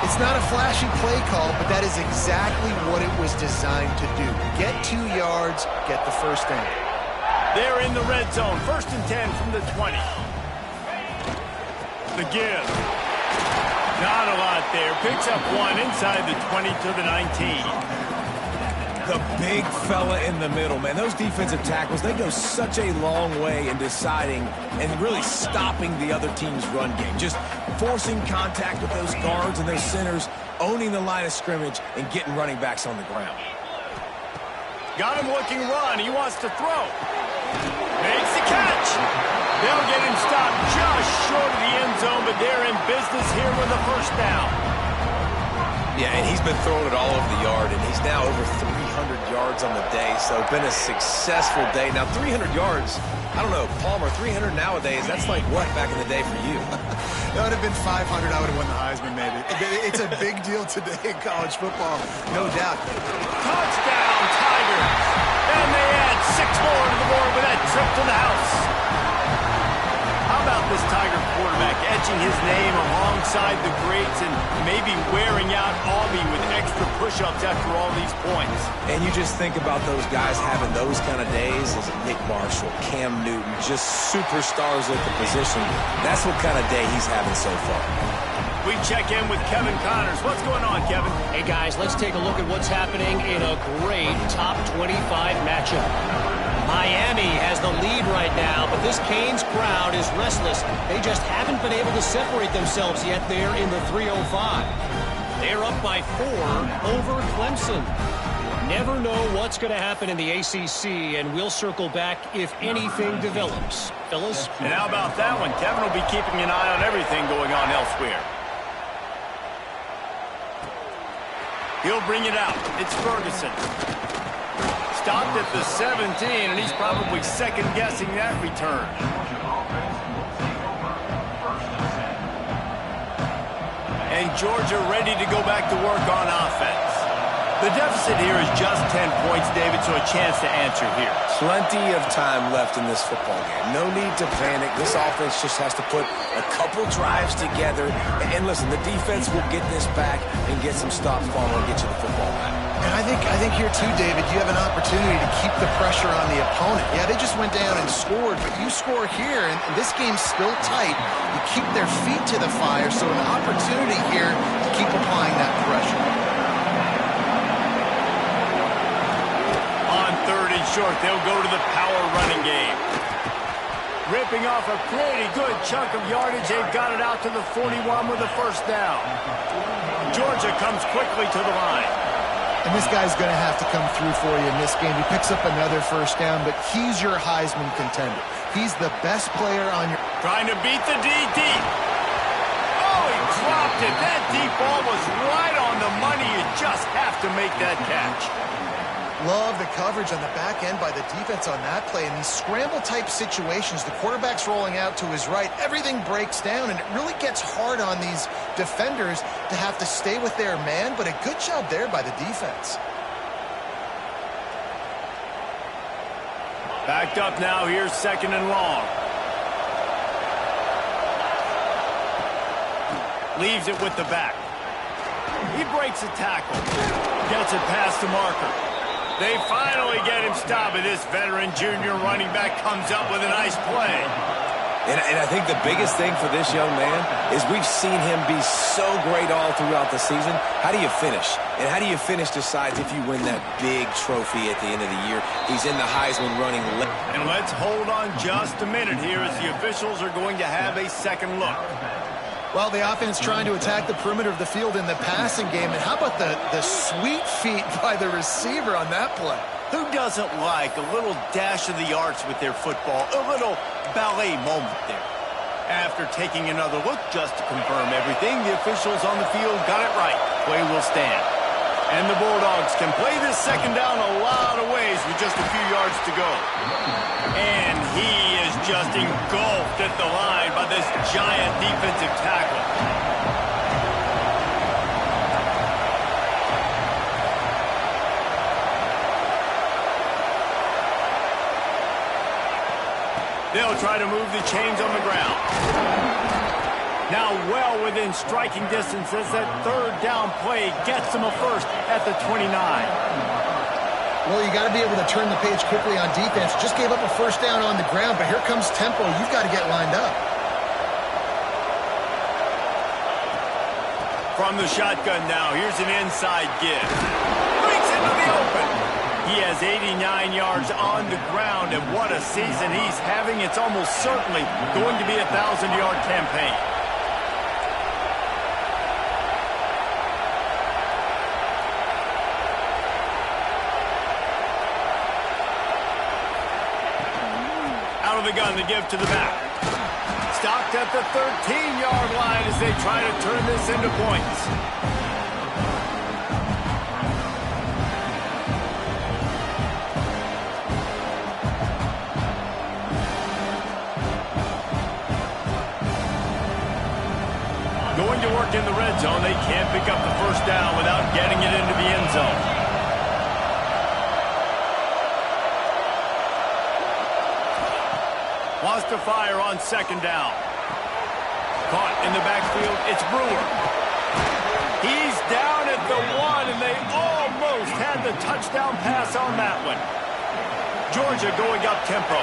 It's not a flashy play call, but that is exactly what it was designed to do. Get 2 yards, get the first down. They're in the red zone. 1st and 10 from the 20. The give. Not a lot there. Picks up 1 inside the 20 to the 19. The big fella in the middle, man. Those defensive tackles, they go such a long way in deciding and really stopping the other team's run game. Just forcing contact with those guards and those centers, owning the line of scrimmage, and getting running backs on the ground. Got him looking run. He wants to throw. Makes the catch. They'll get him stopped just short of the end zone, but they're in business here with a first down. Yeah, and he's been throwing it all over the yard, and he's now over 300 yards on the day, so been a successful day. Now, 300 yards, I don't know, Palmer, 300 nowadays, that's like what back in the day for you? That would have been 500. I would have won the Heisman, maybe. It's a big deal today in college football, no doubt. Touchdown, Tigers. And they add 6 more to the board with that trip to the house. How about this Tiger quarterback etching his name alongside the greats and maybe wearing out Auburn with extra push-ups after all these points? And you just think about those guys having those kind of days as Nick Marshall, Cam Newton, just superstars at the position. That's what kind of day he's having so far. We check in with Kevin Connors. What's going on, Kevin? Hey, guys, let's take a look at what's happening in a great top 25 matchup. Miami has the lead right now, but this Canes crowd is restless. They just haven't been able to separate themselves yet there in the 305. They're up by 4 over Clemson. Never know what's going to happen in the ACC, and we'll circle back if anything develops. Fellas? And how about that one? Kevin will be keeping an eye on everything going on elsewhere. He'll bring it out. It's Ferguson. Stopped at the 17, and he's probably second-guessing that return. And Georgia ready to go back to work on offense. The deficit here is just 10 points, David, so a chance to answer here. Plenty of time left in this football game. No need to panic. This offense just has to put a couple drives together. And listen, the defense will get this back and get some stops following and get you the football back. And I think here too, David, you have an opportunity to keep the pressure on the opponent. Yeah, they just went down and scored, but you score here, and this game's still tight. You keep their feet to the fire, so an opportunity here to keep applying that pressure. On 3rd and short, they'll go to the power running game. Ripping off a pretty good chunk of yardage. They've got it out to the 41 with a first down. Georgia comes quickly to the line. And this guy's going to have to come through for you in this game. He picks up another first down, but he's your Heisman contender. He's the best player on your... Trying to beat the DD. Oh, he dropped it. That deep ball was right on the money. You just have to make that catch. Love the coverage on the back end by the defense on that play. In these scramble-type situations, the quarterback's rolling out to his right. Everything breaks down, and it really gets hard on these defenders to have to stay with their man, but a good job there by the defense. Backed up now. Here's 2nd and long. Leaves it with the back. He breaks a tackle. Gets it past the marker. They finally get him stopped, and this veteran junior running back comes up with a nice play. And I think the biggest thing for this young man is we've seen him be so great all throughout the season. How do you finish? And how do you finish decides if you win that big trophy at the end of the year. He's in the Heisman running. And let's hold on just a minute here as the officials are going to have a second look. Well, the offense trying to attack the perimeter of the field in the passing game. And how about the sweet feet by the receiver on that play? Who doesn't like a little dash of the arts with their football? A little ballet moment there. After taking another look just to confirm everything, the officials on the field got it right. Play will stand. And the Bulldogs can play this second down a lot of ways with just a few yards to go. And he is just engulfed at the line by this giant defensive tackle. They'll try to move the chains on the ground. Now well within striking distance as that 3rd down play gets them a first at the 29. Well, you got to be able to turn the page quickly on defense. Just gave up a 1st down on the ground, but here comes tempo. You've got to get lined up. From the shotgun now, here's an inside give. Breaks into the open. He has 89 yards on the ground, and what a season he's having. It's almost certainly going to be a 1,000-yard campaign. Out of the gun to give to the back. Stopped at the 13-yard line as they try to turn this into points. Going to work in the red zone. They can't pick up the 1st down without getting it into the end zone. Wants to fire on 2nd down. Caught in the backfield, it's Brewer. He's down at the 1, and they almost had the touchdown pass on that one. Georgia going up tempo.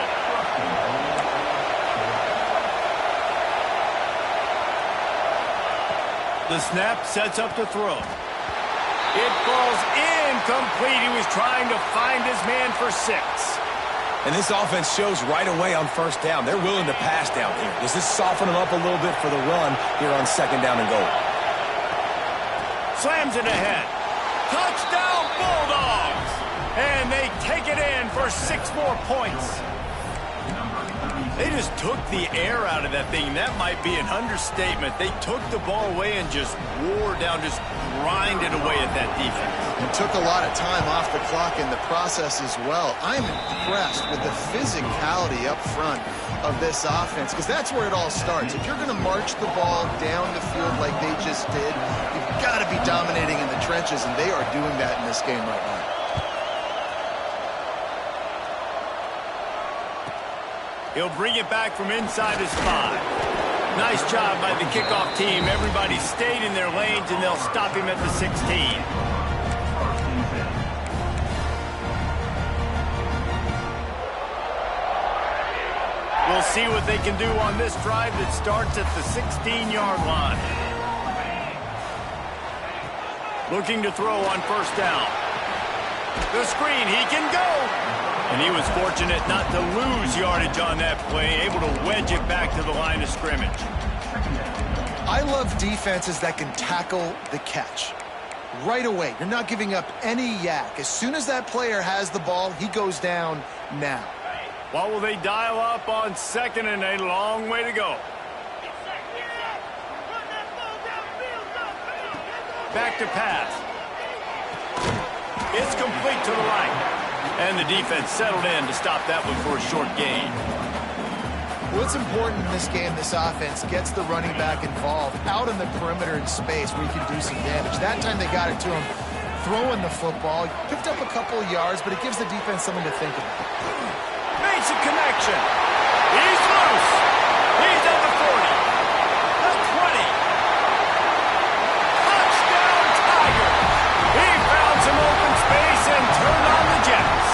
The snap sets up to throw. It falls incomplete. He was trying to find his man for 6. And this offense shows right away on 1st down. They're willing to pass down here. Does this soften them up a little bit for the run here on 2nd down and goal? Slams it ahead. Touchdown Bulldogs! And they take it in for 6 more points. They just took the air out of that thing. That might be an understatement. They took the ball away and just wore down, just grinded away at that defense. And took a lot of time off the clock in the process as well. I'm impressed with the physicality up front of this offense, because that's where it all starts. If you're going to march the ball down the field like they just did, you've got to be dominating in the trenches, and they are doing that in this game right now. He'll bring it back from inside his 5. Nice job by the kickoff team. Everybody stayed in their lanes, and they'll stop him at the 16. We'll see what they can do on this drive that starts at the 16-yard line. Looking to throw on 1st down. The screen, he can go! And he was fortunate not to lose yardage on that play, able to wedge it back to the line of scrimmage. I love defenses that can tackle the catch. Right away, you're not giving up any yak. As soon as that player has the ball, he goes down now. What will they dial up on 2nd and a long way to go? Back to pass. It's complete to the right. And the defense settled in to stop that one for a short gain. What's important in this game, this offense gets the running back involved out in the perimeter in space where you can do some damage. That time they got it to him throwing the football. Picked up a couple of yards, but it gives the defense something to think about. Makes a connection. He's loose. He's at the 40. The 20. Touchdown, Tigers. He found some open space and turned on the Jets.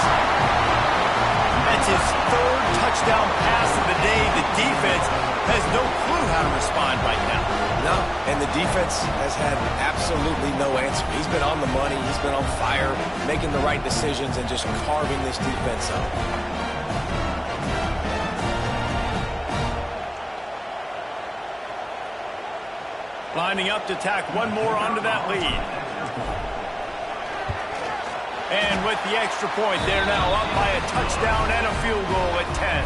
That's his third touchdown pass of the day. The defense has no clue how to respond right now. No, and the defense has had absolutely no answer. He's been on the money. He's been on fire, making the right decisions and just carving this defense up. Lining up to tack one more onto that lead. And with the extra point, they're now up by a touchdown and a field goal at 10.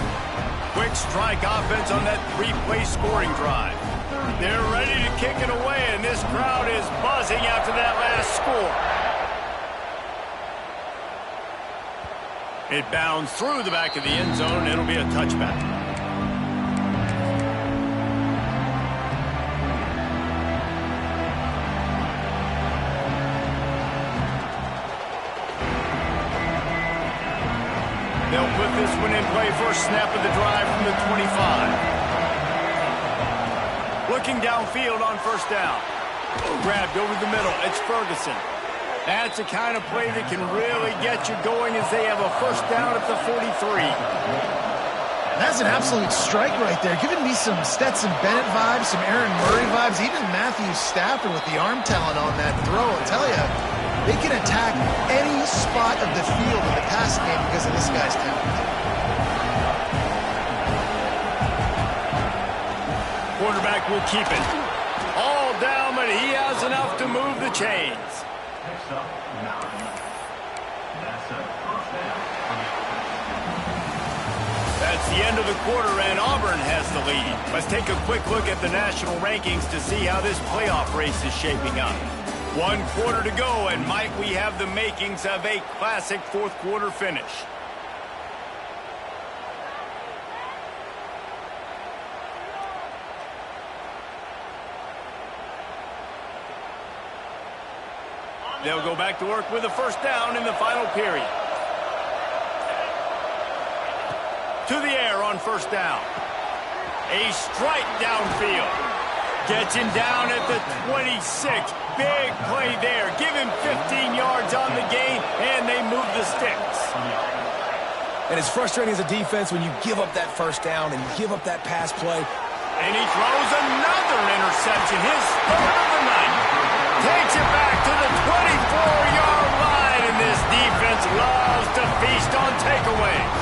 Quick strike offense on that three-play scoring drive. They're ready to kick it away, and this crowd is buzzing after that last score. It bounds through the back of the end zone. It'll be a touchback. They'll put this one in play. First snap of the drive from the 25. Looking downfield on first down. Grabbed over the middle. It's Ferguson. That's the kind of play that can really get you going as they have a first down at the 43. That's an absolute strike right there. Giving me some Stetson Bennett vibes, some Aaron Murray vibes, even Matthew Stafford with the arm talent on that throw. I'll tell you, they can attack any spot of the field in the passing game because of this guy's talent. Quarterback will keep it. All down, but he has enough to move the chains. That's the end of the quarter, and Auburn has the lead. Let's take a quick look at the national rankings to see how this playoff race is shaping up. 1 quarter to go, and might we have the makings of a classic fourth quarter finish. They'll go back to work with a first down in the final period. To the air on first down. A strike downfield. Gets him down at the 26. Big play there. Give him 15 yards on the gain, and they move the sticks. And it's frustrating as a defense when you give up that first down and you give up that pass play. And he throws another interception. His third of the night. Takes it back to the 24-yard line, and this defense loves to feast on takeaways.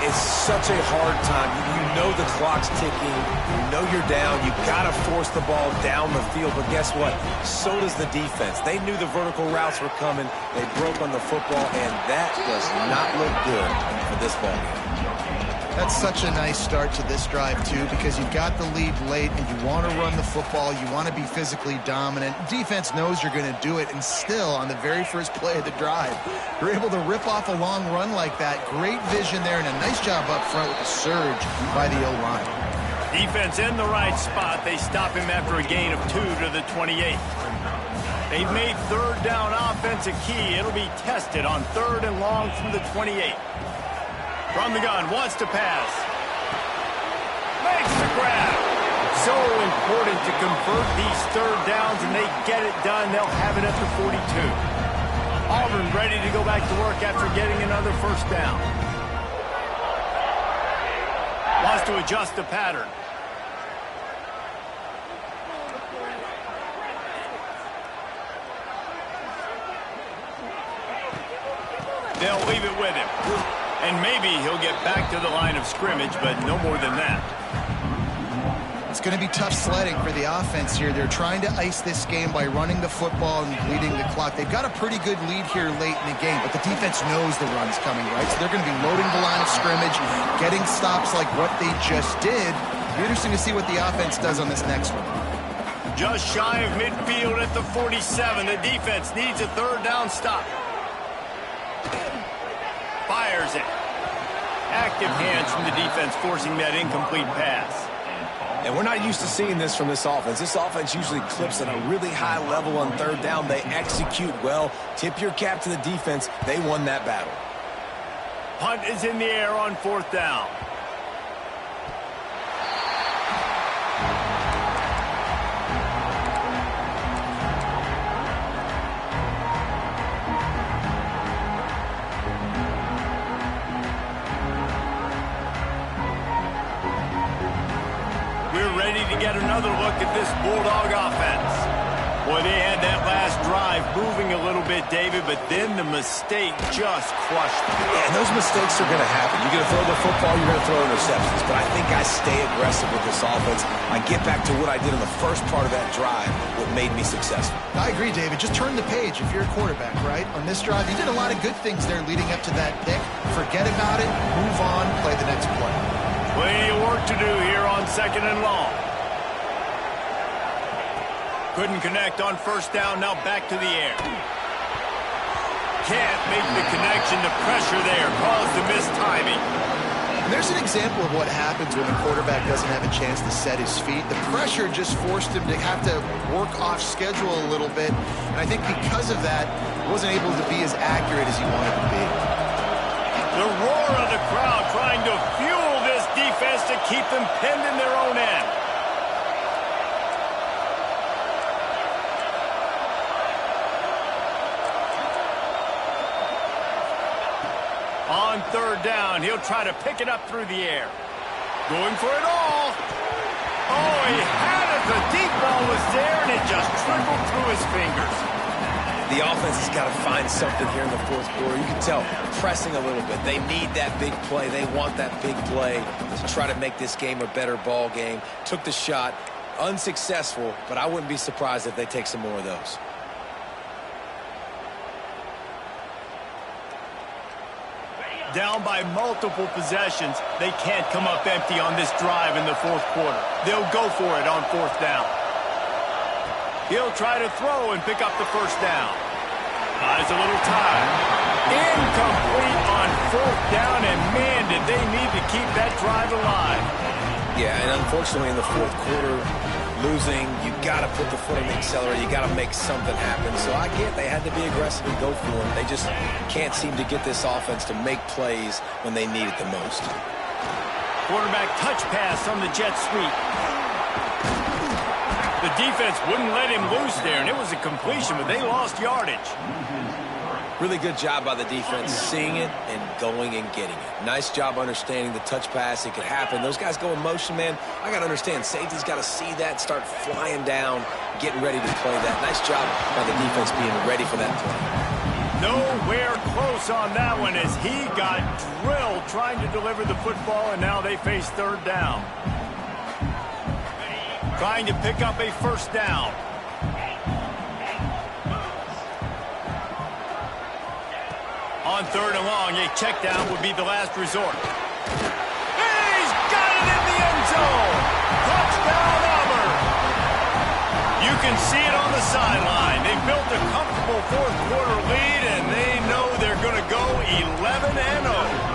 It's such a hard time. You know the clock's ticking. You know you're down. You got to force the ball down the field. But guess what? So does the defense. They knew the vertical routes were coming. They broke on the football, and that does not look good for this ball game. That's such a nice start to this drive, too, because you've got the lead late and you want to run the football. You want to be physically dominant. Defense knows you're going to do it, and still, on the very first play of the drive, you're able to rip off a long run like that. Great vision there, and a nice job up front with the surge by the O-line. Defense in the right spot. They stop him after a gain of 2 to the 28. They've made third down offense a key. It'll be tested on 3rd and long from the 28. From the gun, wants to pass. Makes the grab. So important to convert these third downs, and they get it done. They'll have it at the 42. Auburn ready to go back to work after getting another first down. Wants to adjust the pattern. They'll leave it with him. And maybe he'll get back to the line of scrimmage, but no more than that. It's going to be tough sledding for the offense here. They're trying to ice this game by running the football and bleeding the clock. They've got a pretty good lead here late in the game, but the defense knows the run's coming, right? So they're going to be loading the line of scrimmage, getting stops like what they just did. It'll be interesting to see what the offense does on this next one. Just shy of midfield at the 47. The defense needs a third down stop. fires it. Active hands from the defense forcing that incomplete pass. And we're not used to seeing this from this offense. This offense usually clips at a really high level on third down. They execute well. Tip your cap to the defense. They won that battle. Punt is in the air on fourth down. Ready to get another look at this Bulldog offense. Boy, they had that last drive moving a little bit, David, but then the mistake just crushed them. Yeah, and those mistakes are going to happen. You're going to throw the football, you're going to throw interceptions. But I think I stay aggressive with this offense. I get back to what I did in the first part of that drive, what made me successful. I agree, David. Just turn the page if you're a quarterback, right? On this drive, you did a lot of good things there leading up to that pick. Forget about it, move on, play the next play. Plenty of work to do here on second and long. Couldn't connect on first down, now back to the air. Can't make the connection, the pressure there caused the missed timing. And there's an example of what happens when the quarterback doesn't have a chance to set his feet. The pressure just forced him to have to work off schedule a little bit. And I think because of that, he wasn't able to be as accurate as he wanted to be. The roar of the crowd trying to fuel this defense to keep them pinned in their own end. On third down, he'll try to pick it up through the air. Going for it all. Oh, he had it. The deep ball was there, and it just trickled through his fingers. The offense has got to find something here in the fourth quarter. You can tell, pressing a little bit. They need that big play. They want that big play to try to make this game a better ball game. Took the shot, unsuccessful, but I wouldn't be surprised if they take some more of those. Down by multiple possessions, they can't come up empty on this drive in the fourth quarter. They'll go for it on fourth down. He'll try to throw and pick up the first down. Buys a little time. Incomplete on fourth down, and man, did they need to keep that drive alive. Yeah, and unfortunately in the fourth quarter, losing, you got to put the foot on the accelerator. You got to make something happen. So I get they had to be aggressive and go for it. They just can't seem to get this offense to make plays when they need it the most. Quarterback touch pass on the jet sweep. The defense wouldn't let him loose there, and it was a completion, but they lost yardage. Really good job by the defense, seeing it and going and getting it. Nice job understanding the touch pass. It could happen. Those guys go in motion, man. I got to understand, safety's got to see that, start flying down, getting ready to play that. Nice job by the defense being ready for that play. Nowhere close on that one as he got drilled trying to deliver the football, and now they face third down. Trying to pick up a first down. On third and long, a check down would be the last resort. He's got it in the end zone. Touchdown, Auburn. You can see it on the sideline. They built a comfortable fourth quarter lead, and they know they're going to go 11-0.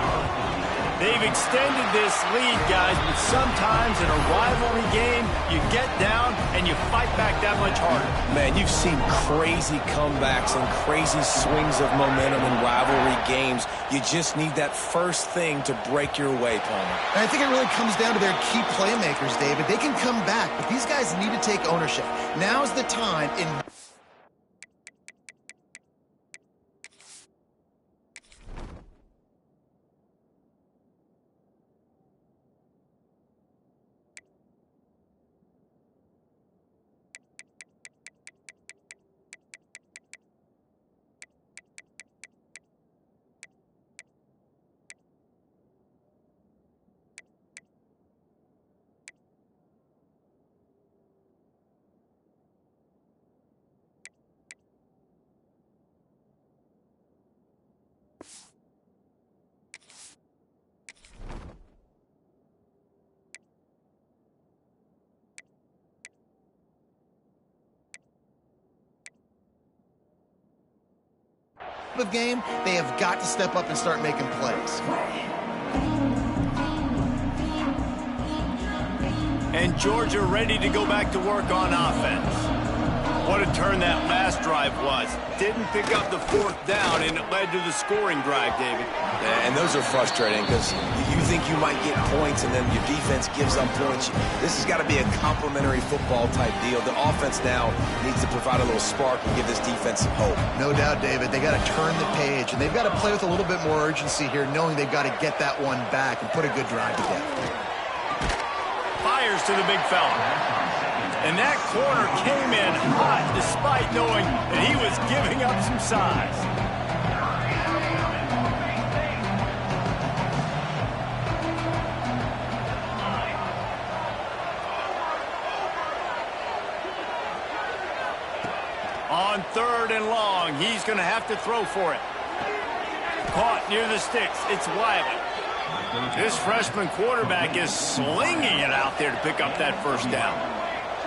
They've extended this lead, guys, but sometimes in a rivalry game, you get down and you fight back that much harder. Man, you've seen crazy comebacks and crazy swings of momentum in rivalry games. You just need that first thing to break your way, Palmer. And I think it really comes down to their key playmakers, David. They can come back, but these guys need to take ownership. Now's the time in... of game, they have got to step up and start making plays. And Georgia ready to go back to work on offense. What a turn that last drive was. Didn't pick up the fourth down, and it led to the scoring drive, David. Yeah, and those are frustrating because you think you might get points and then your defense gives up points. This has got to be a complimentary football type deal. The offense now needs to provide a little spark and give this defense some hope. No doubt, David. They got to turn the page, and they've got to play with a little bit more urgency here, knowing they've got to get that one back and put a good drive together. Fires to the big fella. And that corner came in hot despite knowing that he was giving up some size. On 3rd and long, he's going to have to throw for it. Caught near the sticks. It's Wiley. This freshman quarterback is slinging it out there to pick up that first down.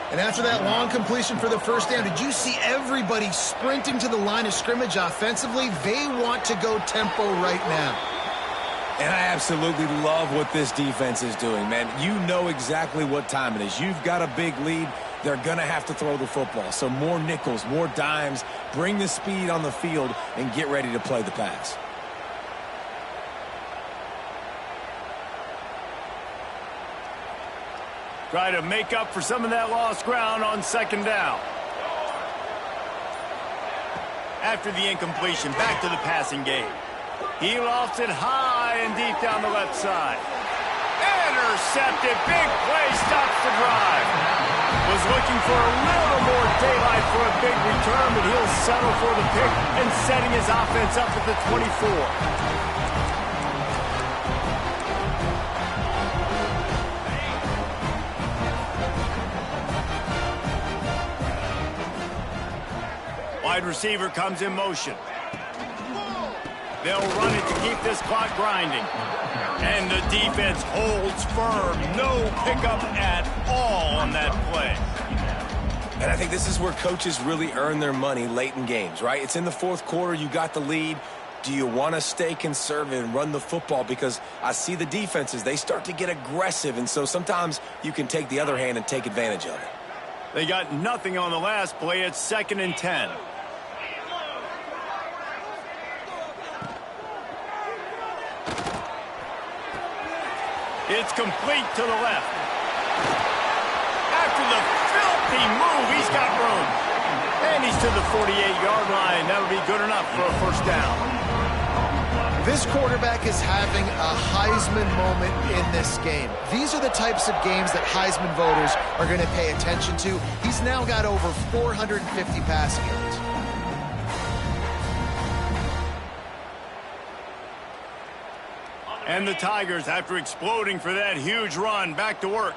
And after that long completion for the first down, did you see everybody sprinting to the line of scrimmage offensively? They want to go tempo right now. And I absolutely love what this defense is doing, man. You know exactly what time it is. You've got a big lead. They're going to have to throw the football. So more nickels, more dimes, bring the speed on the field, and get ready to play the pass. Try to make up for some of that lost ground on 2nd down. After the incompletion, back to the passing game. He lofts it high and deep down the left side. Intercepted. Big play stops the drive. Was looking for a little more daylight for a big return, but he'll settle for the pick and setting his offense up at the 24. Wide receiver comes in motion. They'll run it to keep this clock grinding. And the defense holds firm. No pickup at all on that play. And I think this is where coaches really earn their money late in games, right? It's in the 4th quarter. You got the lead. Do you want to stay conservative and run the football? Because I see the defenses, they start to get aggressive. And so sometimes you can take the other hand and take advantage of it. They got nothing on the last play. It's 2nd and 10. It's complete to the left. After the filthy move, he's got room. And he's to the 48-yard line. That'll be good enough for a first down. This quarterback is having a Heisman moment in this game. These are the types of games that Heisman voters are going to pay attention to. He's now got over 450 passing yards. And the Tigers, after exploding for that huge run, back to work.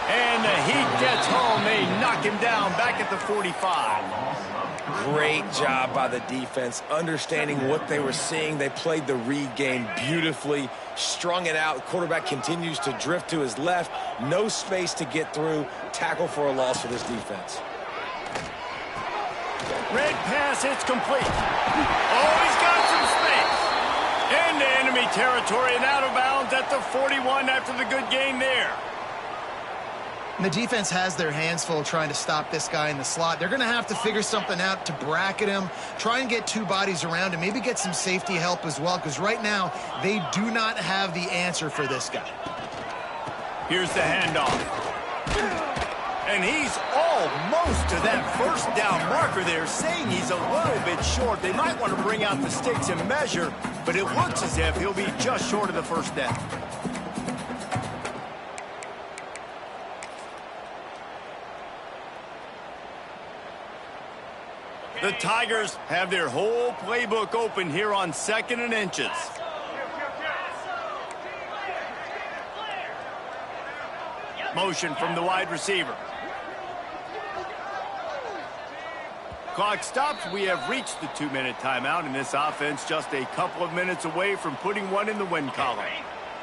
And the heat gets home. They knock him down back at the 45. Great job by the defense, understanding what they were seeing. They played the read game beautifully, strung it out. The quarterback continues to drift to his left. No space to get through. Tackle for a loss for this defense. Red pass, it's complete. Oh, he's got some space. Into enemy territory and out of bounds at the 41 after the good gain there. And the defense has their hands full trying to stop this guy in the slot. They're going to have to figure something out to bracket him, try and get 2 bodies around him, maybe get some safety help as well, because right now they do not have the answer for this guy. Here's the handoff. And he's almost to that first down marker there, saying he's a little bit short. They might want to bring out the sticks and measure, but it looks as if he'll be just short of the first down. The Tigers have their whole playbook open here on 2nd and inches. Motion from the wide receiver. Clock stops. We have reached the 2-minute timeout, and this offense just a couple of minutes away from putting one in the win column.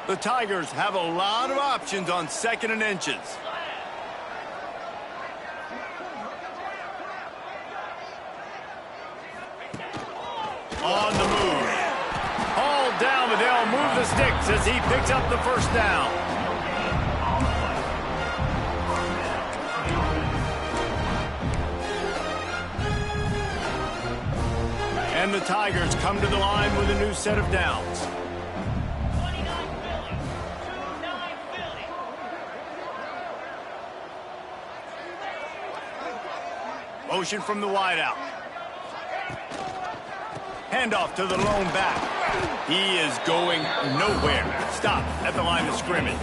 The Tigers have a lot of options on 2nd and inches. On the move. Hauled down, but they'll move the sticks as he picks up the first down. And the Tigers come to the line with a new set of downs. Motion from the wideout. Handoff to the lone back. He is going nowhere. Stop at the line of scrimmage.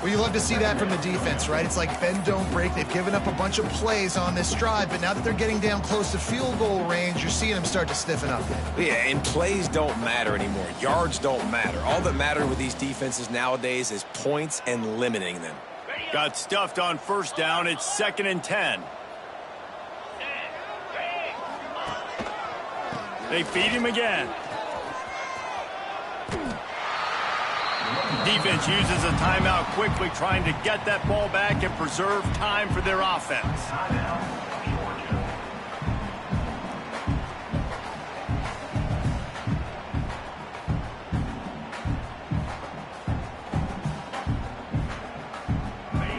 Well, you love to see that from the defense, right? It's like bend, don't break. They've given up a bunch of plays on this drive, but now that they're getting down close to field goal range, you're seeing them start to stiffen up. Yeah, and plays don't matter anymore. Yards don't matter. All that matters with these defenses nowadays is points and limiting them. Got stuffed on first down. It's 2nd and 10. They feed him again. Defense uses a timeout quickly, trying to get that ball back and preserve time for their offense.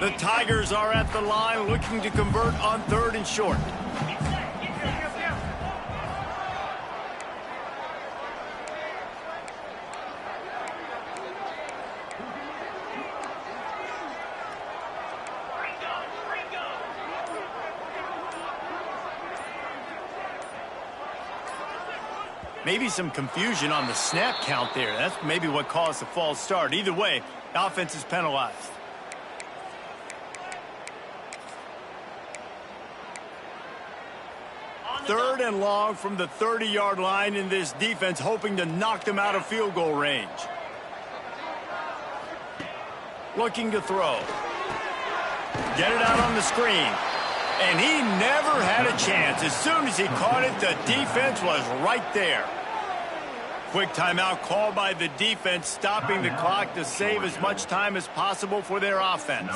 The Tigers are at the line looking to convert on 3rd and short. Maybe some confusion on the snap count there. That's maybe what caused the false start. Either way, the offense is penalized. Third and long from the 30-yard line, in this defense hoping to knock them out of field goal range. Looking to throw. Get it out on the screen. And he never had a chance. As soon as he caught it, the defense was right there. Quick timeout called by the defense, stopping the clock to save as much time as possible for their offense.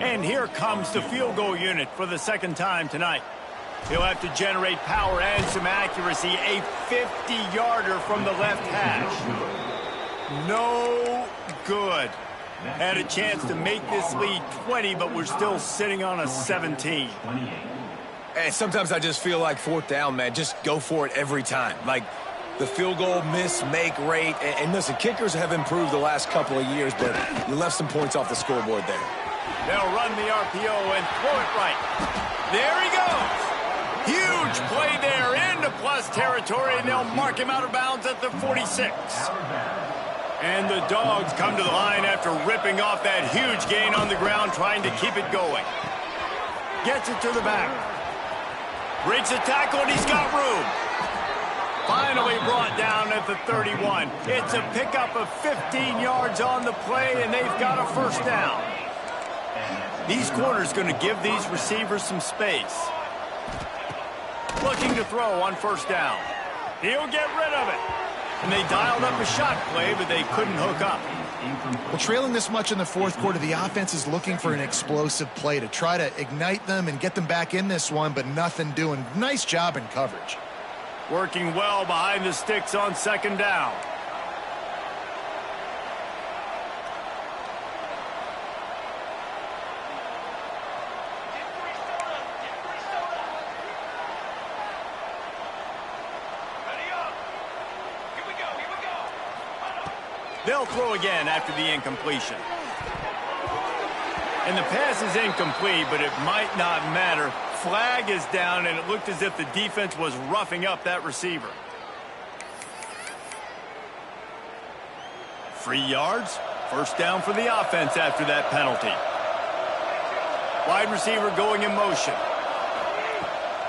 And here comes the field goal unit for the 2nd time tonight. He'll have to generate power and some accuracy. A 50-yarder from the left hash. No good. Had a chance to make this lead 20, but we're still sitting on a 17. And sometimes I just feel like 4th down, man, just go for it every time. Like the field goal miss-make rate. And listen, kickers have improved the last couple of years, but you left some points off the scoreboard there. They'll run the RPO and throw it right. There he goes. Huge play there into plus territory, and they'll mark him out of bounds at the 46. And the Dogs come to the line after ripping off that huge gain on the ground, trying to keep it going. Gets it to the back. Breaks a tackle, and he's got room. Finally brought down at the 31. It's a pickup of 15 yards on the play, and they've got a first down. These corners going to give these receivers some space. Looking to throw on first down. He'll get rid of it. And they dialed up a shot play, but they couldn't hook up. Well, trailing this much in the 4th quarter, the offense is looking for an explosive play to try to ignite them and get them back in this one, but nothing doing. Nice job in coverage. Working well behind the sticks on 2nd down. They'll throw again after the incompletion. And the pass is incomplete, but it might not matter. Flag is down, and it looked as if the defense was roughing up that receiver. 3 yards. First down for the offense after that penalty. Wide receiver going in motion.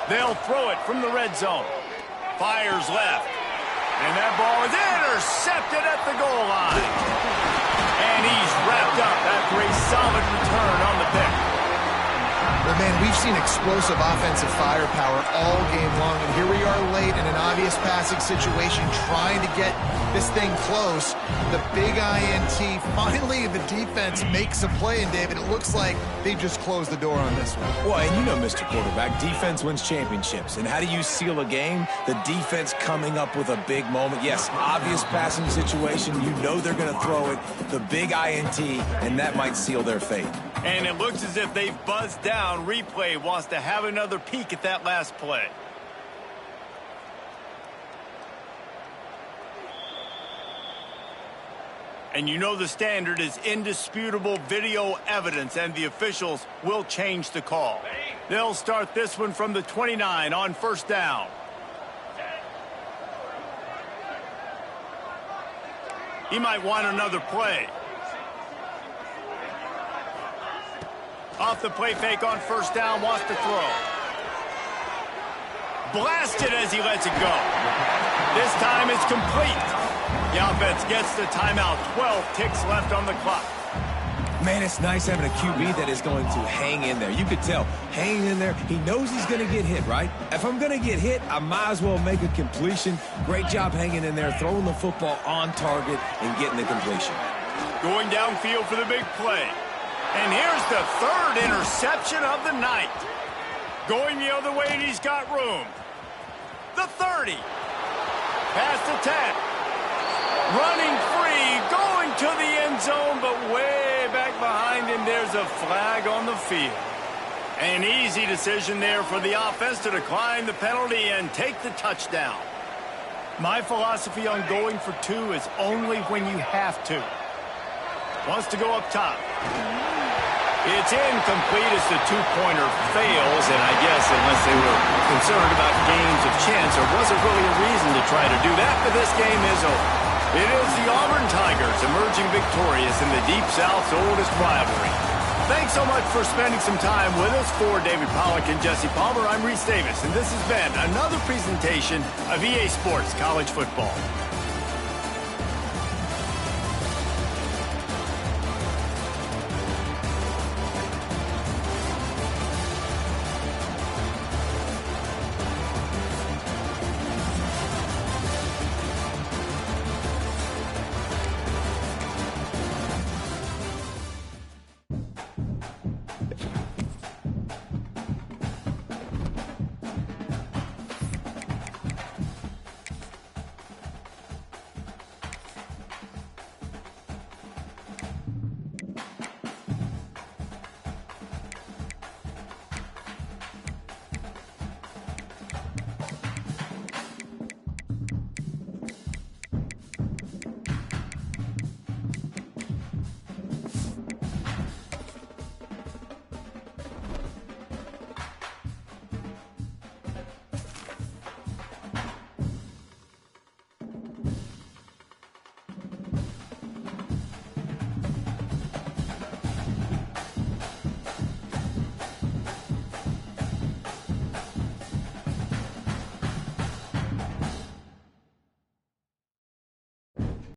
They'll throw it from the red zone. Fires left. And that ball is intercepted at the goal line. And he's wrapped up after a solid return on the pick. Well, man, we've seen explosive offensive firepower all game long, and here we are late in an obvious passing situation trying to get this thing close. The big INT, finally the defense makes a play, and David, it looks like they just closed the door on this one. Well, and you know, Mr. Quarterback, defense wins championships. And how do you seal a game? The defense coming up with a big moment. Yes, obvious passing situation. You know they're going to throw it. The big INT, and that might seal their fate. And it looks as if they've buzzed down. Replay wants to have another peek at that last play. And you know the standard is indisputable video evidence, and the officials will change the call. They'll start this one from the 29 on first down. He might want another play. Off the play fake on first down, wants to throw. Blasted as he lets it go. This time it's complete. The offense gets the timeout. 12 ticks left on the clock. Man, it's nice having a QB that is going to hang in there. You could tell, hanging in there. He knows he's going to get hit, right? If I'm going to get hit, I might as well make a completion. Great job hanging in there, throwing the football on target and getting the completion. Going downfield for the big play. And here's the third interception of the night. Going the other way, and he's got room. The 30. Past the 10. Running free, going to the end zone, but way back behind him, there's a flag on the field. An easy decision there for the offense to decline the penalty and take the touchdown. My philosophy on going for two is only when you have to. Wants to go up top. It's incomplete as the two-pointer fails, and I guess unless they were concerned about games of chance, there wasn't really a reason to try to do that, but this game is over. It is the Auburn Tigers emerging victorious in the Deep South's oldest rivalry. Thanks so much for spending some time with us. For David Pollack and Jesse Palmer, I'm Reese Davis, and this has been another presentation of EA Sports College Football.